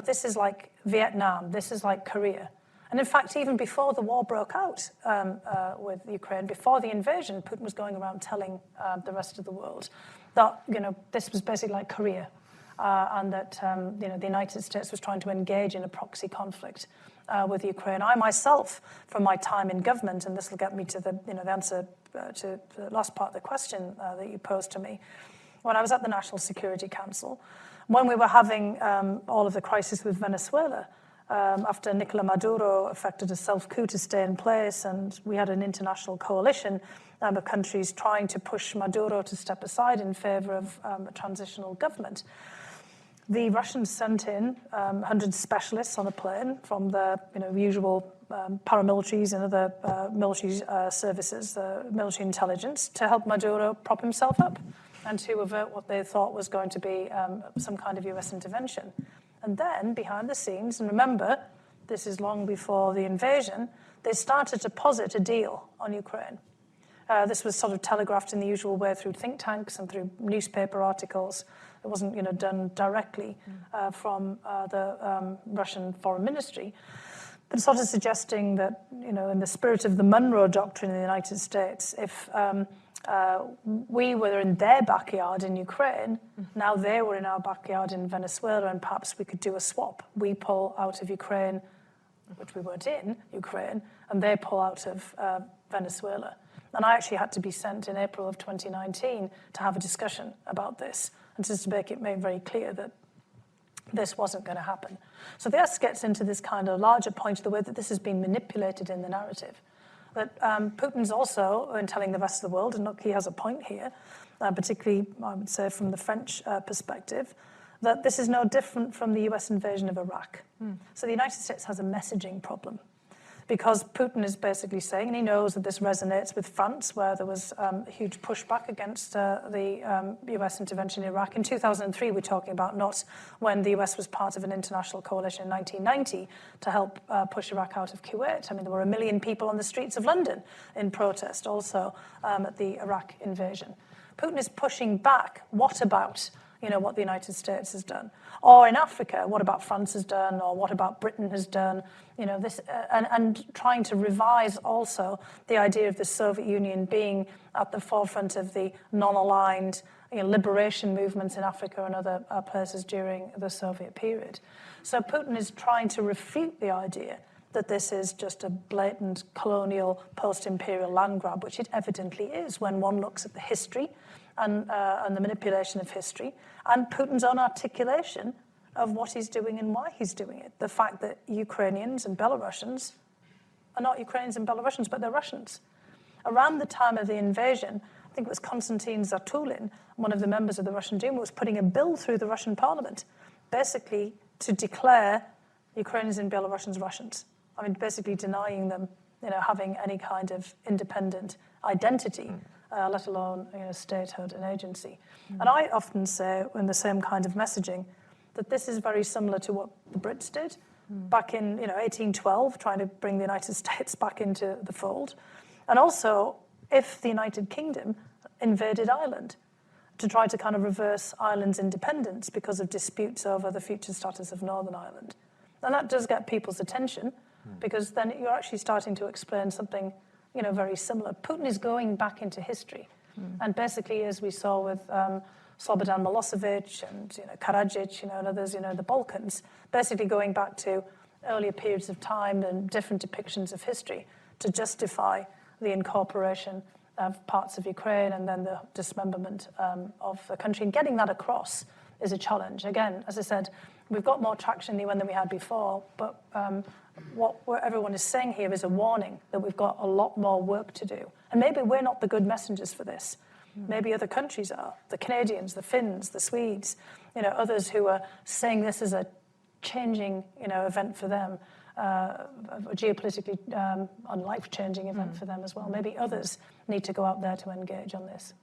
This is like Vietnam. This is like Korea. And in fact, even before the war broke out with Ukraine, before the invasion, Putin was going around telling the rest of the world that, this was basically like Korea, and that, the United States was trying to engage in a proxy conflict with Ukraine. I myself, from my time in government, and this will get me to the answer to the last part of the question that you posed to me, when I was at the National Security Council, when we were having all of the crisis with Venezuela, after Nicolas Maduro effected a self-coup to stay in place, and we had an international coalition of countries trying to push Maduro to step aside in favor of a transitional government. The Russians sent in 100 specialists on a plane from the usual paramilitaries and other military services, military intelligence, to help Maduro prop himself up and to avert what they thought was going to be some kind of US intervention. And then, behind the scenes, and remember, this is long before the invasion, they started to posit a deal on Ukraine. This was sort of telegraphed in the usual way through think tanks and through newspaper articles. It wasn't done directly from the Russian Foreign Ministry, but sort of suggesting that, in the spirit of the Monroe Doctrine in the United States, if we were in their backyard in Ukraine, now they were in our backyard in Venezuela, and perhaps we could do a swap. We pull out of Ukraine, which we weren't in Ukraine, and they pull out of Venezuela. And I actually had to be sent in April of 2019 to have a discussion about this, and just to make it made very clear that this wasn't going to happen. So this gets into this kind of larger point of the way that this has been manipulated in the narrative. That Putin's also, in telling the rest of the world, and look, he has a point here, particularly, I would say, from the French perspective, that this is no different from the US invasion of Iraq. So the United States has a messaging problem, because Putin is basically saying, and he knows that this resonates with France, where there was a huge pushback against the US intervention in Iraq. In 2003, we're talking about, not when the US was part of an international coalition in 1990 to help push Iraq out of Kuwait. I mean, there were 1 million people on the streets of London in protest also at the Iraq invasion. Putin is pushing back. What about what the United States has done? Or in Africa, what about France has done? Or what about Britain has done? This and trying to revise also the idea of the Soviet Union being at the forefront of the non-aligned liberation movements in Africa and other places during the Soviet period. So Putin is trying to refute the idea that this is just a blatant colonial post-imperial land grab, which it evidently is when one looks at the history and the manipulation of history, and Putin's own articulation of what he's doing and why he's doing it. The fact that Ukrainians and Belarusians are not Ukrainians and Belarusians, but they're Russians. Around the time of the invasion, I think it was Konstantin Zatulin, one of the members of the Russian Duma, was putting a bill through the Russian parliament, basically to declare Ukrainians and Belarusians Russians. I mean, basically denying them, having any kind of independent identity, let alone statehood and agency. And I often say, in the same kind of messaging, that this is very similar to what the Brits did back in 1812, trying to bring the United States back into the fold. And also, if the United Kingdom invaded Ireland to try to kind of reverse Ireland's independence because of disputes over the future status of Northern Ireland. And that does get people's attention, because then you're actually starting to explain something very similar. Putin is going back into history. And basically, as we saw with Slobodan Milosevic and Karadzic, and others, the Balkans, basically going back to earlier periods of time and different depictions of history to justify the incorporation of parts of Ukraine and then the dismemberment of the country. And getting that across is a challenge. Again, as I said, we've got more traction than we had before, but what everyone is saying here is a warning that we've got a lot more work to do. And maybe we're not the good messengers for this. Maybe other countries are, the Canadians, the Finns, the Swedes, others who are saying this is a changing, event for them, a geopolitically and life-changing event for them as well. Maybe others need to go out there to engage on this.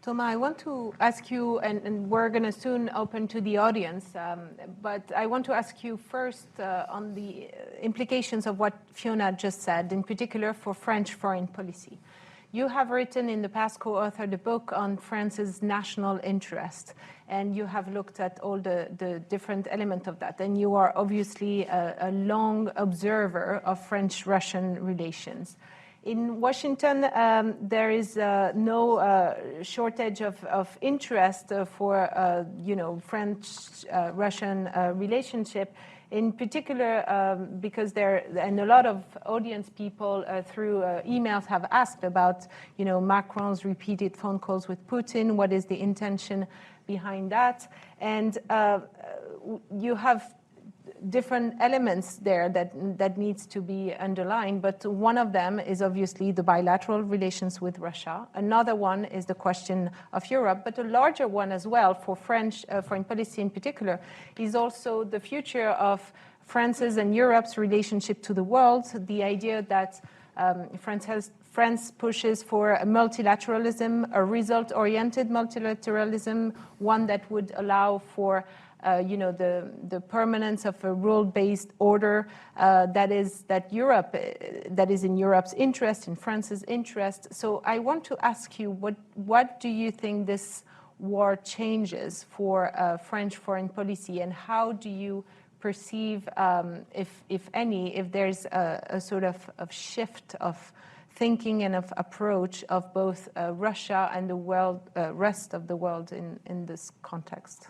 Thomas, I want to ask you, and we're going to soon open to the audience, but I want to ask you first on the implications of what Fiona just said, in particular for French foreign policy. You have written in the past, co-authored a book on France's national interest, and you have looked at all the different elements of that. And you are obviously a long observer of French-Russian relations. In Washington, there is no shortage of interest for, French-Russian relationship. In particular, because and a lot of audience people through emails have asked about, Macron's repeated phone calls with Putin. What is the intention behind that? And you have different elements there that needs to be underlined, but one of them is obviously the bilateral relations with Russia. Another one is the question of Europe, but a larger one as well for French foreign policy in particular is also the future of France's and Europe's relationship to the world, the idea that France pushes for a multilateralism, a result-oriented multilateralism, one that would allow for the permanence of a rule-based order that is in Europe's interest, in France's interest. So I want to ask you, what do you think this war changes for French foreign policy, and how do you perceive, if any, if there's a sort of shift of thinking and of approach of both Russia and the world, rest of the world in this context?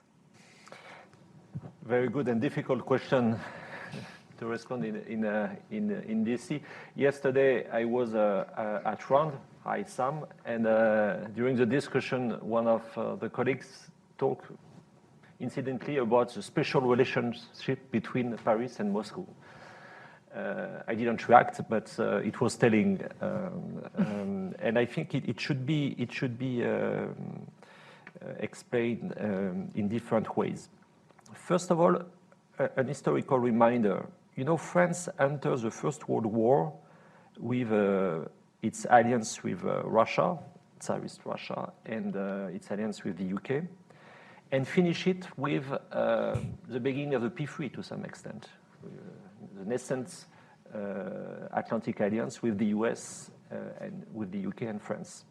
Very good and difficult question to respond in DC. Yesterday I was at Rand, hi Sam, and during the discussion one of the colleagues talked incidentally about the special relationship between Paris and Moscow. I didn't react, but it was telling, and I think it should be explained in different ways. First of all, an historical reminder. France entered the First World War with its alliance with Russia, Tsarist Russia, and its alliance with the UK, and finish it with the beginning of the P3 to some extent, the nascent Atlantic Alliance with the US and with the UK and France.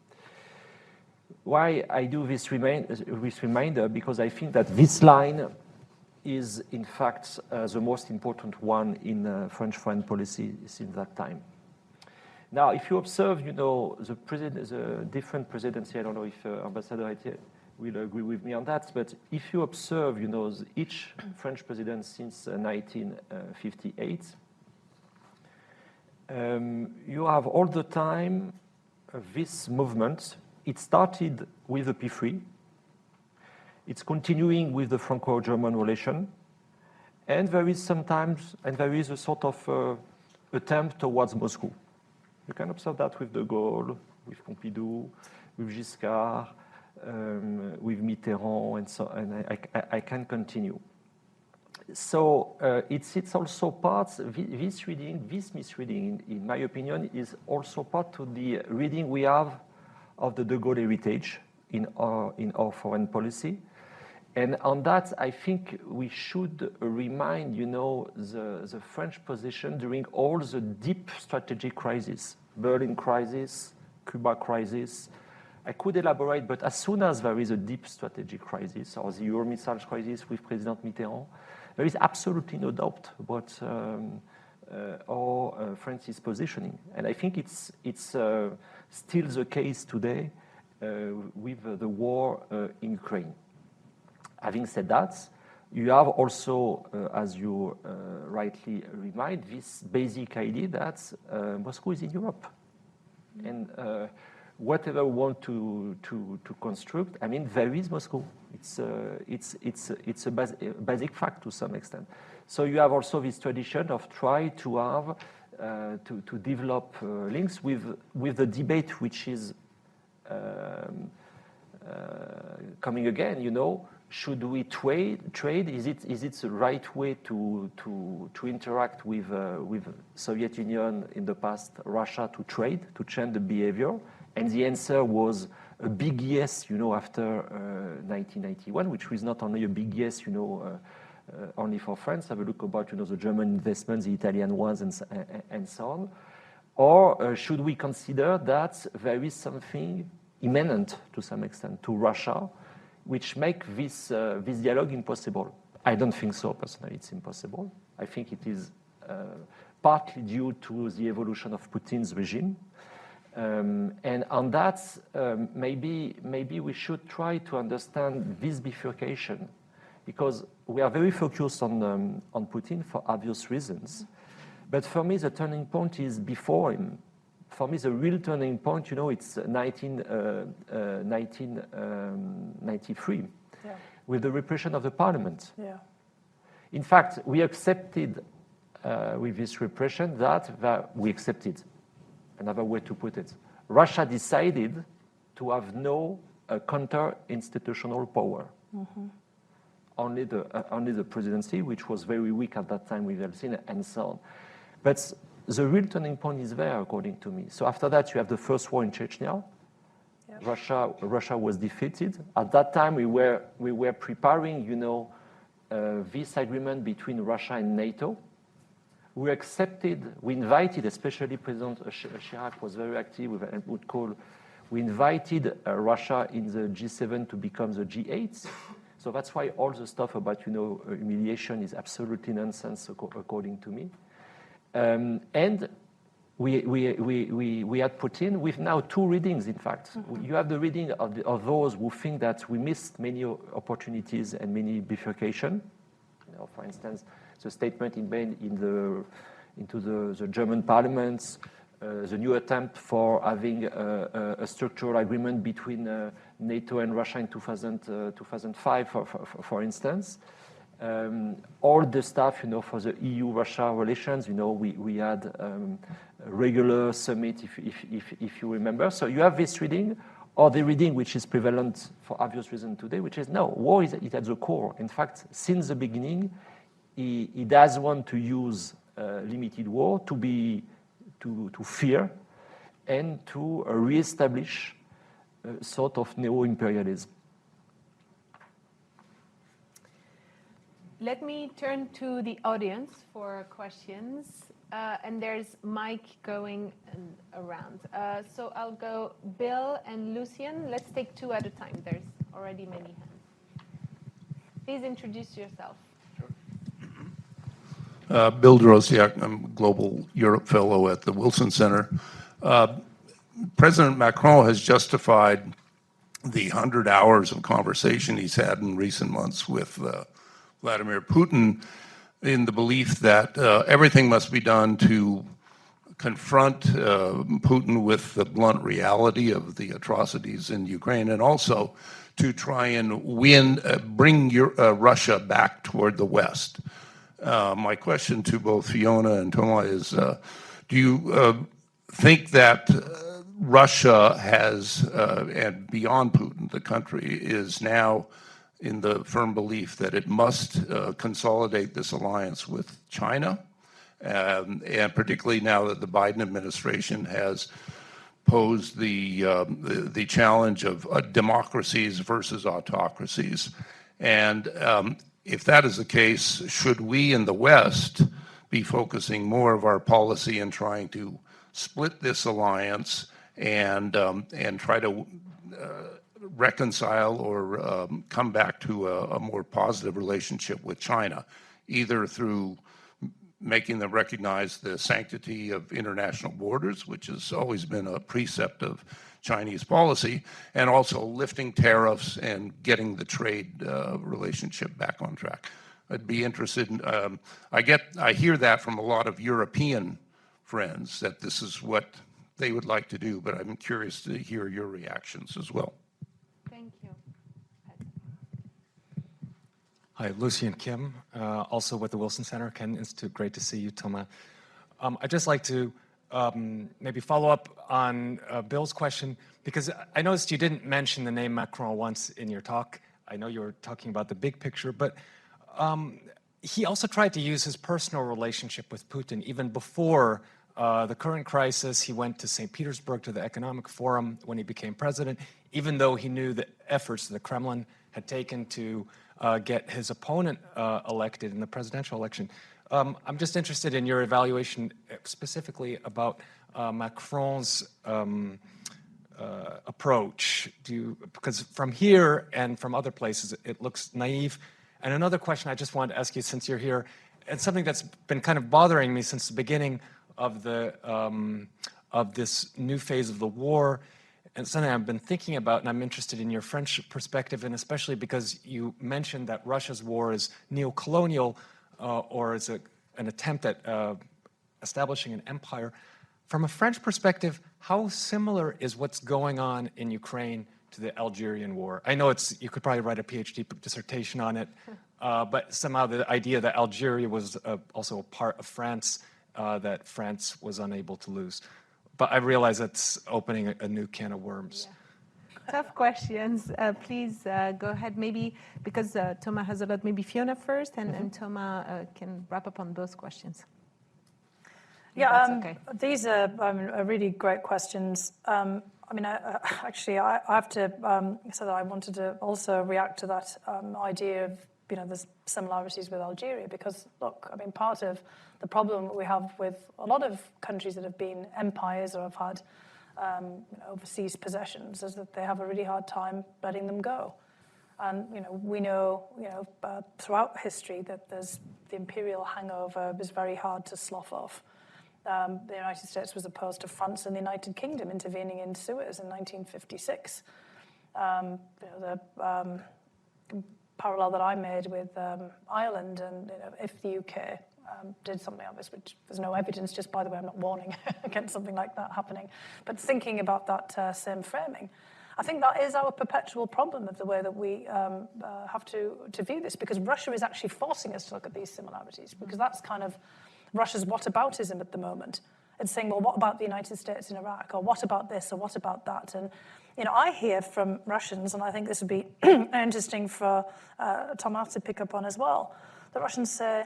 Why I do this reminder? Because I think that this line is in fact the most important one in French foreign policy since that time. Now, if you observe, the different presidency, I don't know if Ambassador Étienne will agree with me on that, but if you observe, each French president since 1958, you have all the time this movement. It started with the P3. It's continuing with the Franco-German relation, and there is a sort of attempt towards Moscow. You can observe that with de Gaulle, with Pompidou, with Giscard, with Mitterrand, and so. And I can continue. So it's also part. This misreading, in my opinion, is also part of the reading we have of the de Gaulle heritage in our foreign policy. And on that, I think we should remind, the French position during all the deep strategic crises, Berlin crisis, Cuba crisis. I could elaborate, but as soon as there is a deep strategic crisis, or the Euro missiles crisis with President Mitterrand, there is absolutely no doubt about how France is positioning. And I think it's still the case today with the war in Ukraine. Having said that, you have also, as you rightly remind, this basic idea that Moscow is in Europe. And whatever we want to construct, I mean, there is Moscow. It's a basic fact to some extent. So you have also this tradition of try to have to develop links with the debate which is coming again. Should we trade? Is it the right way to interact with Soviet Union in the past, Russia, to trade, to change the behavior? And the answer was a big yes, after 1991, which was not only a big yes, only for France. Have a look about, the German investments, the Italian ones, and so on. Or should we consider that there is something imminent to some extent to Russia, which make this dialogue impossible? I don't think so, personally. It's impossible. I think it is partly due to the evolution of Putin's regime. And on that, maybe we should try to understand this bifurcation, because we are very focused on Putin for obvious reasons. But for me, the turning point is before him. For me, the real turning point, it's 1993, with the repression of the parliament. Yeah. In fact, we accepted with this repression that we accepted, another way to put it. Russia decided to have no counter-institutional power. Only the presidency, which was very weak at that time with Yeltsin and so on. But the real turning point is there, according to me. So after that, you have the first war in Chechnya. Yep. Russia was defeated. At that time, we were preparing, this agreement between Russia and NATO. We invited, especially President Chirac was very active with Helmut Kohl. We invited Russia in the G7 to become the G8. So that's why all the stuff about, humiliation is absolutely nonsense, according to me. And we had Putin with now two readings, in fact. You have the reading of those who think that we missed many opportunities and many bifurcation. For instance, the statement into the German parliament, the new attempt for having a structural agreement between NATO and Russia in 2005, for instance. All the stuff, for the EU-Russia relations, we had a regular summit, if you remember. So you have this reading, or the reading which is prevalent for obvious reason today, which is no, war is at the core. In fact, since the beginning, he does want to use limited war to fear and to reestablish a sort of neo-imperialism. Let me turn to the audience for questions. And there's mic going around. So I'll go Bill and Lucien. Let's take two at a time. There's already many hands. Please introduce yourself. Bill Drosiak, I'm a Global Europe Fellow at the Wilson Center. President Macron has justified the 100 hours of conversation he's had in recent months with Vladimir Putin in the belief that everything must be done to confront Putin with the blunt reality of the atrocities in Ukraine, and also to try and bring Russia back toward the West. My question to both Fiona and Thomas is, do you think that Russia has, and beyond Putin, the country is now in the firm belief that it must consolidate this alliance with China, and particularly now that the Biden administration has posed the challenge of democracies versus autocracies? And if that is the case, should we in the West be focusing more of our policy in trying to split this alliance and try to reconcile or come back to a more positive relationship with China, either through making them recognize the sanctity of international borders, which has always been a precept of Chinese policy, and also lifting tariffs and getting the trade relationship back on track. I'd be interested in, I hear that from a lot of European friends, that this is what they would like to do, but I'm curious to hear your reactions as well. Thank you. Hi, Lucien Kim, also with the Wilson Center, Ken Institute. Great to see you, Thomas. I'd just like to maybe follow up on Bill's question, because I noticed you didn't mention the name Macron once in your talk. I know you were talking about the big picture, but he also tried to use his personal relationship with Putin. Even before the current crisis, he went to St. Petersburg to the Economic Forum when he became president, even though he knew the efforts the Kremlin had taken to get his opponent elected in the presidential election. I'm just interested in your evaluation specifically about Macron's approach. Because from here and from other places, it looks naive. And another question I just wanted to ask you, since you're here, and something that's been kind of bothering me since the beginning of this new phase of the war, and something I've been thinking about, and I'm interested in your French perspective, and especially because you mentioned that Russia's war is neo-colonial, or is an attempt at establishing an empire. From a French perspective, how similar is what's going on in Ukraine to the Algerian war? I know you could probably write a PhD dissertation on it, but somehow the idea that Algeria was also a part of France, that France was unable to lose. But I realize that's opening a new can of worms. Yeah. Tough questions. Please go ahead. Maybe because Thomas has a lot, maybe Fiona first, and Thomas can wrap up on both questions. Yeah, okay. These are really great questions. I have to say that I wanted to also react to that idea of there's similarities with Algeria, because look, part of the problem that we have with a lot of countries that have been empires or have had overseas possessions is that they have a really hard time letting them go. And we know throughout history that there's the imperial hangover is very hard to slough off. The United States was opposed to France and the United Kingdom intervening in Suez in 1956. The parallel that I made with Ireland, and if the UK did something like this, which there's no evidence, just by the way, I'm not warning against something like that happening, but thinking about that same framing, I think that is our perpetual problem of the way that we have to view this, because Russia is actually forcing us to look at these similarities, because that's kind of Russia's whataboutism at the moment. It's saying, well, what about the United States in Iraq? Or what about this? Or what about that? And, I hear from Russians, and I think this would be interesting for Thomas to pick up on as well, the Russians say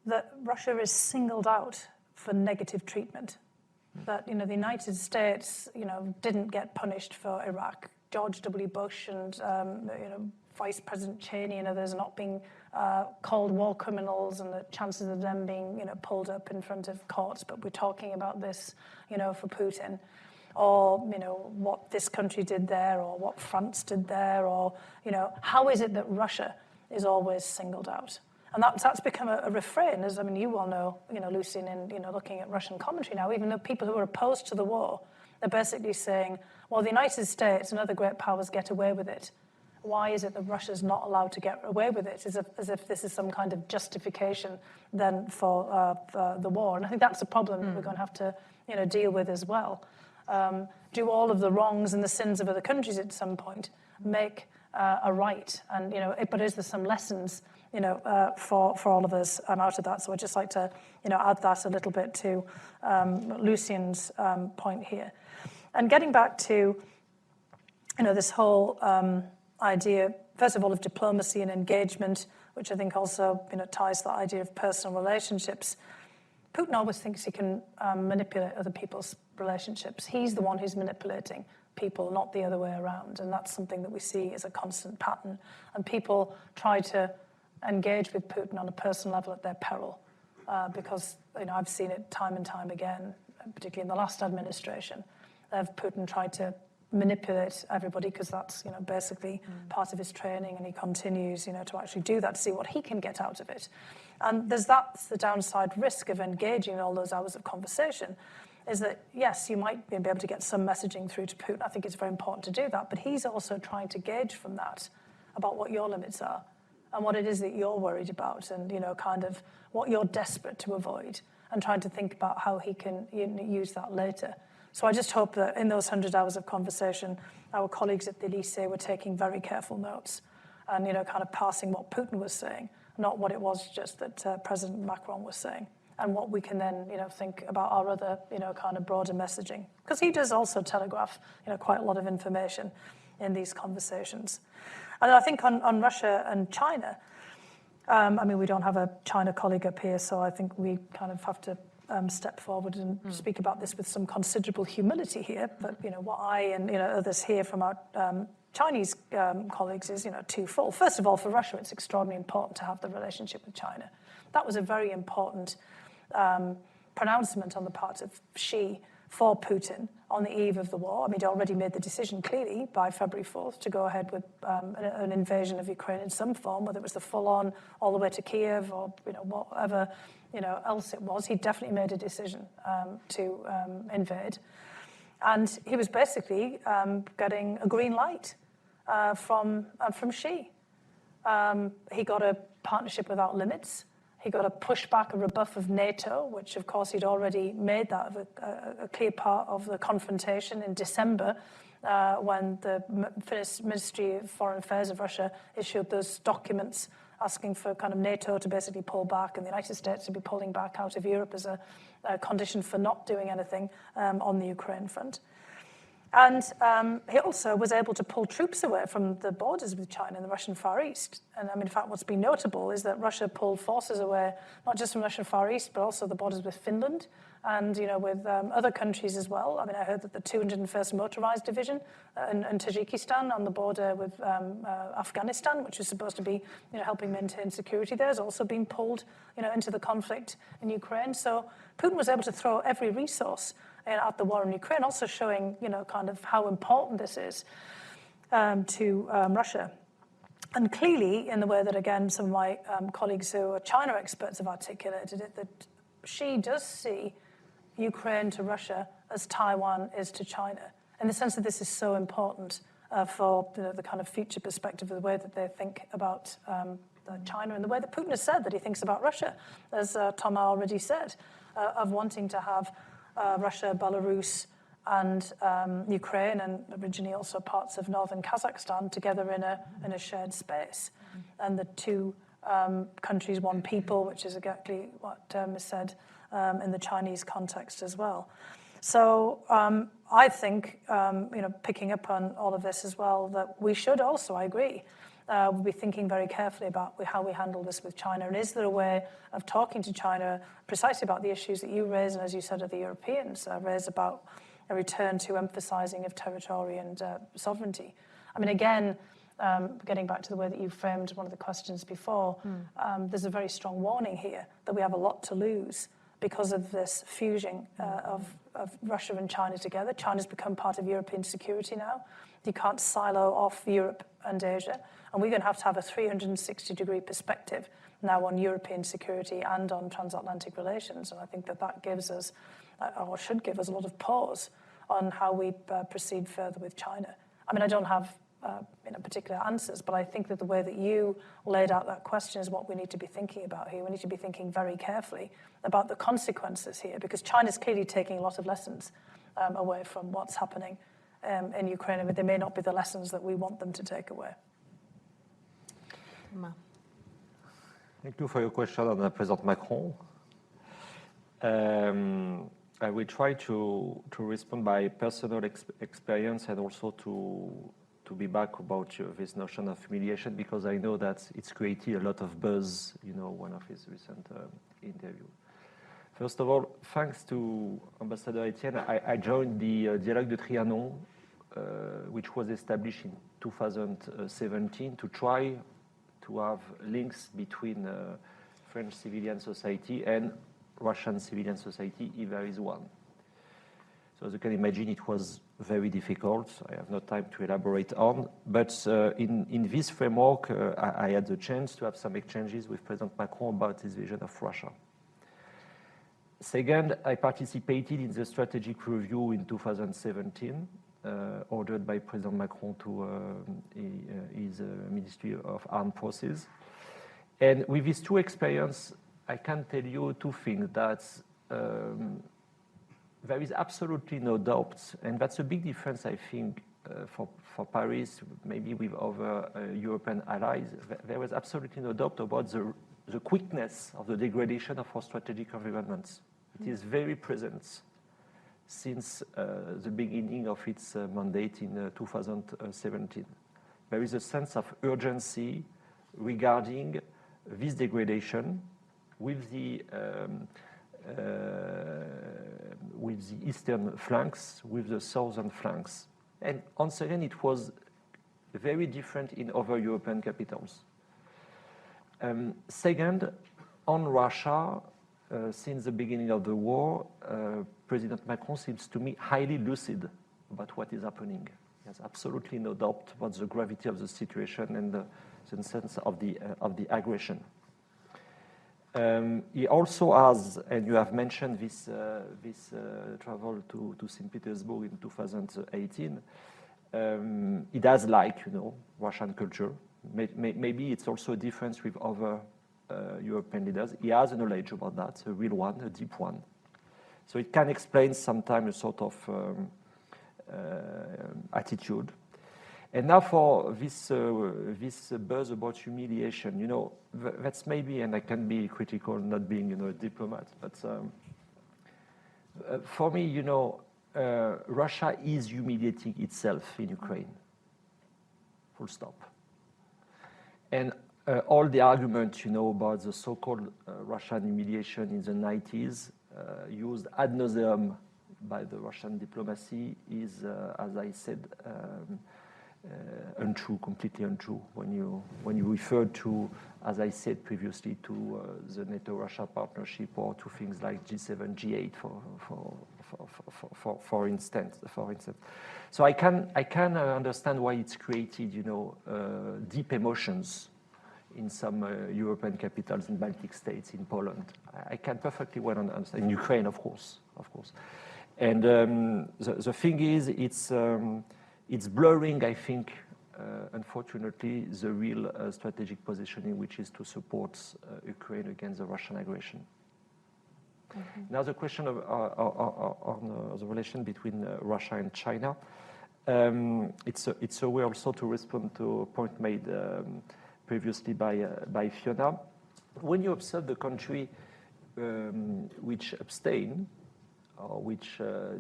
that Russia is singled out for negative treatment. That, the United States, didn't get punished for Iraq. George W. Bush and, Vice President Cheney and others not being called war criminals, and the chances of them being, pulled up in front of courts. But we're talking about this, for Putin, or what this country did there, or what France did there, or how is it that Russia is always singled out? And that's become a refrain, as you well know, Lucien, in looking at Russian commentary now. Even though people who are opposed to the war, they're basically saying, well, the United States and other great powers get away with it. Why is it that Russia's not allowed to get away with it, as if this is some kind of justification then for the war? And I think that's a problem that we're going to have to deal with as well. Do all of the wrongs and the sins of other countries at some point make a right? And but is there some lessons for all of us out of that? So I'd just like to add that a little bit to Lucien's point here, and getting back to this whole idea, first of all, of diplomacy and engagement, which I think also ties to the idea of personal relationships. Putin always thinks he can manipulate other people's relationships. He's the one who's manipulating people, not the other way around, and that's something that we see as a constant pattern. And people try to engage with Putin on a personal level at their peril, because I've seen it time and time again, particularly in the last administration, of Putin tried to manipulate everybody, because that's basically part of his training, and he continues to actually do that to see what he can get out of it. And that's the downside risk of engaging in all those hours of conversation, is that yes, you might be able to get some messaging through to Putin. I think it's very important to do that, but he's also trying to gauge from that about what your limits are and what it is that you're worried about, and kind of what you're desperate to avoid, and trying to think about how he can use that later. So I just hope that in those 100 hours of conversation, our colleagues at the Élysée were taking very careful notes and, kind of passing what Putin was saying, not what it was just that President Macron was saying, and what we can then, think about our other, kind of broader messaging. Because he does also telegraph, quite a lot of information in these conversations. And I think on Russia and China, we don't have a China colleague up here, so I think we kind of have to step forward and speak about this with some considerable humility here. But what I and others hear from our Chinese colleagues is twofold. First of all, for Russia, it's extraordinarily important to have the relationship with China. That was a very important pronouncement on the part of Xi for Putin on the eve of the war. He'd already made the decision clearly by February 4th to go ahead with an invasion of Ukraine in some form, whether it was the full-on all the way to Kiev or whatever else it was. He definitely made a decision to invade, and he was basically getting a green light from Xi. He got a partnership without limits. He got a pushback, a rebuff of NATO, which of course he'd already made that a clear part of the confrontation in December when the Finnish Ministry of Foreign Affairs of Russia issued those documents asking for kind of NATO to basically pull back and the United States to be pulling back out of Europe as a condition for not doing anything on the Ukraine front. And he also was able to pull troops away from the borders with China in the Russian Far East. And I mean, in fact, what's been notable is that Russia pulled forces away, not just from Russian Far East, but also the borders with Finland and, you know, with other countries as well. I mean, I heard that the 201st Motorized Division in Tajikistan on the border with Afghanistan, which was supposed to be, you know, helping maintain security there, has also been pulled, you know, into the conflict in Ukraine. So Putin was able to throw every resource at the war in Ukraine, also showing, you know, kind of how important this is to Russia. And clearly, in the way that, again, some of my colleagues who are China experts have articulated it, that she does see Ukraine to Russia as Taiwan is to China, in the sense that this is so important for the kind of future perspective of the way that they think about China and the way that Putin has said that he thinks about Russia, as Thomas already said, of wanting to have Russia, Belarus, and Ukraine, and originally also parts of northern Kazakhstan together in a shared space. And the two countries, one people, which is exactly what is said in the Chinese context as well. So I think, you know, picking up on all of this as well, that we should also, I agree, we'll be thinking very carefully about how we handle this with China. And is there a way of talking to China precisely about the issues that you raise, and as you said, of the Europeans raise about a return to emphasizing of territory and sovereignty? I mean, again, getting back to the way that you framed one of the questions before, there's a very strong warning here that we have a lot to lose because of this fusion of Russia and China together. China's become part of European security now. You can't silo off Europe and Asia. And we're going to have a 360-degree perspective now on European security and on transatlantic relations. And I think that gives us, or should give us, a lot of pause on how we proceed further with China. I mean, I don't have particular answers, but I think that the way that you laid out that question is what we need to be thinking about here. We need to be thinking very carefully about the consequences here, because China's clearly taking a lot of lessons away from what's happening in Ukraine, but they may not be the lessons that we want them to take away. Thank you for your question on President Macron. I will try to respond by personal experience and also to be back about this notion of humiliation, because I know that it's created a lot of buzz, you know, one of his recent interviews. First of all, thanks to Ambassador Étienne, I joined the Dialogue de Trianon, which was established in 2017 to try to have links between French civilian society and Russian civilian society, if there is one. So as you can imagine, it was very difficult. I have no time to elaborate on. But in this framework, I had the chance to have some exchanges with President Macron about his vision of Russia. Second, I participated in the strategic review in 2017, ordered by President Macron to his Ministry of Armed Forces. And with these two experiences, I can tell you two things. That there is absolutely no doubt, and that's a big difference, I think, for Paris, maybe with other European allies. There was absolutely no doubt about the quickness of the degradation of our strategic environments. It is very present since the beginning of its mandate in 2017. There is a sense of urgency regarding this degradation with the eastern flanks, with the southern flanks. And once again, it was very different in other European capitals. Second, on Russia, since the beginning of the war, President Macron seems to me highly lucid about what is happening. He has absolutely no doubt about the gravity of the situation and the sense of the aggression. He also has, and you have mentioned this travel to St. Petersburg in 2018. He does like, Russian culture. Maybe it's also a difference with other European leaders. He has a knowledge about that, a real one, a deep one. So it can explain sometimes a sort of attitude. And now for this buzz about humiliation, you know, that's maybe, and I can be critical, not being, you know, a diplomat, but for me, you know, Russia is humiliating itself in Ukraine, full stop. And all the arguments, you know, about the so-called Russian humiliation in the 90s, used ad nauseum by the Russian diplomacy is, as I said, untrue, completely untrue. When you refer to, as I said previously, to the NATO-Russia partnership or to things like G7, G8, for instance. So I can understand why it's created, you know, deep emotions in some European capitals, in Baltic states, in Poland. I can perfectly well understand. In Ukraine, of course. And the thing is, it's blurring, I think, unfortunately, the real strategic positioning, which is to support Ukraine against the Russian aggression. Mm-hmm. Now, the question on the relation between Russia and China, it's a way also to respond to a point made previously by Fiona. When you observe the country which abstain or which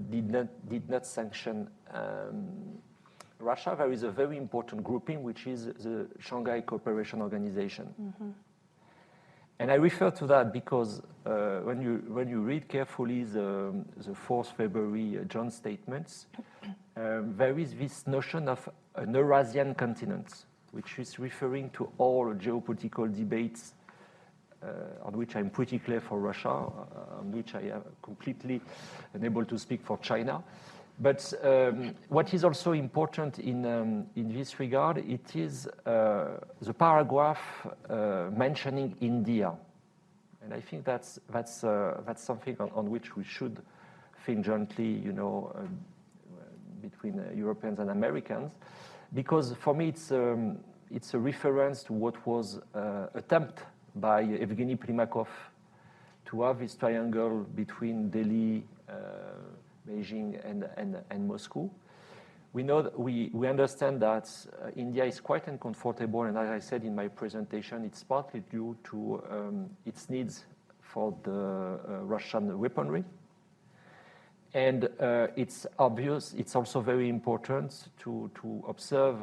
did not sanction Russia, there is a very important grouping, which is the Shanghai Cooperation Organization. Mm-hmm. And I refer to that because when you read carefully the 4th February joint statements, there is this notion of an Eurasian continent, which is referring to all geopolitical debates on which I'm pretty clear for Russia, on which I am completely unable to speak for China. But what is also important in this regard, it is the paragraph mentioning India, and I think that's something on which we should think jointly, you know, between Europeans and Americans, because for me it's a reference to what was attempt by Evgeny Primakov to have this triangle between Delhi, Beijing and Moscow. We know that we understand that India is quite uncomfortable, and as I said in my presentation, it's partly due to its needs for the Russian weaponry. And it's obvious, it's also very important to observe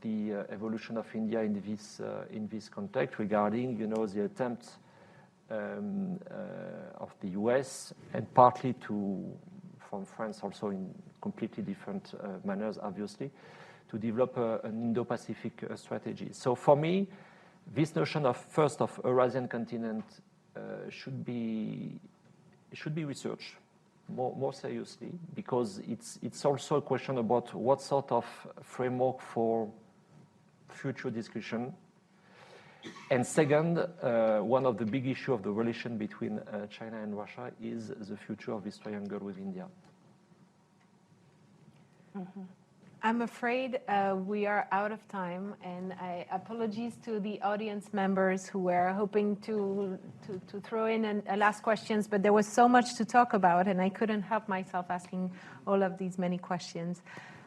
the evolution of India in this context regarding, you know, the attempt of the US and partly from France also in completely different manners, obviously, to develop an Indo-Pacific strategy. So for me, this notion of first of Eurasian continent should be researched more seriously, because it's also a question about what sort of framework for future discussion. And second, one of the big issues of the relation between China and Russia is the future of this triangle with India. Mm-hmm. I'm afraid we are out of time, and apologies to the audience members who were hoping to throw in a last questions, but there was so much to talk about, and I couldn't help myself asking all of these many questions.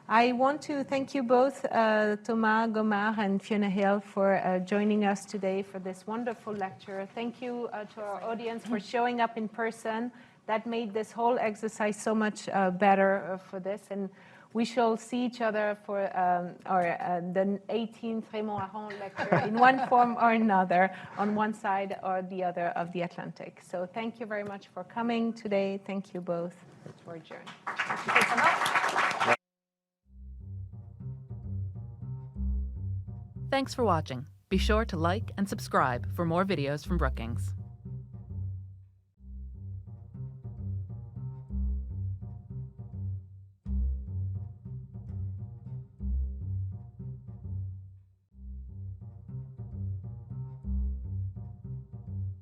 I want to thank you both, Thomas Gomart and Fiona Hill, for joining us today for this wonderful lecture. Thank you to our audience for showing up in person. That made this whole exercise so much better for this. And we shall see each other for the 18th Raymond Aron Lecture in one form or another on one side or the other of the Atlantic. So thank you very much for coming today. Thank you both. We're adjourned. Thank you so much. Thanks for watching. Be sure to like and subscribe for more videos from Brookings.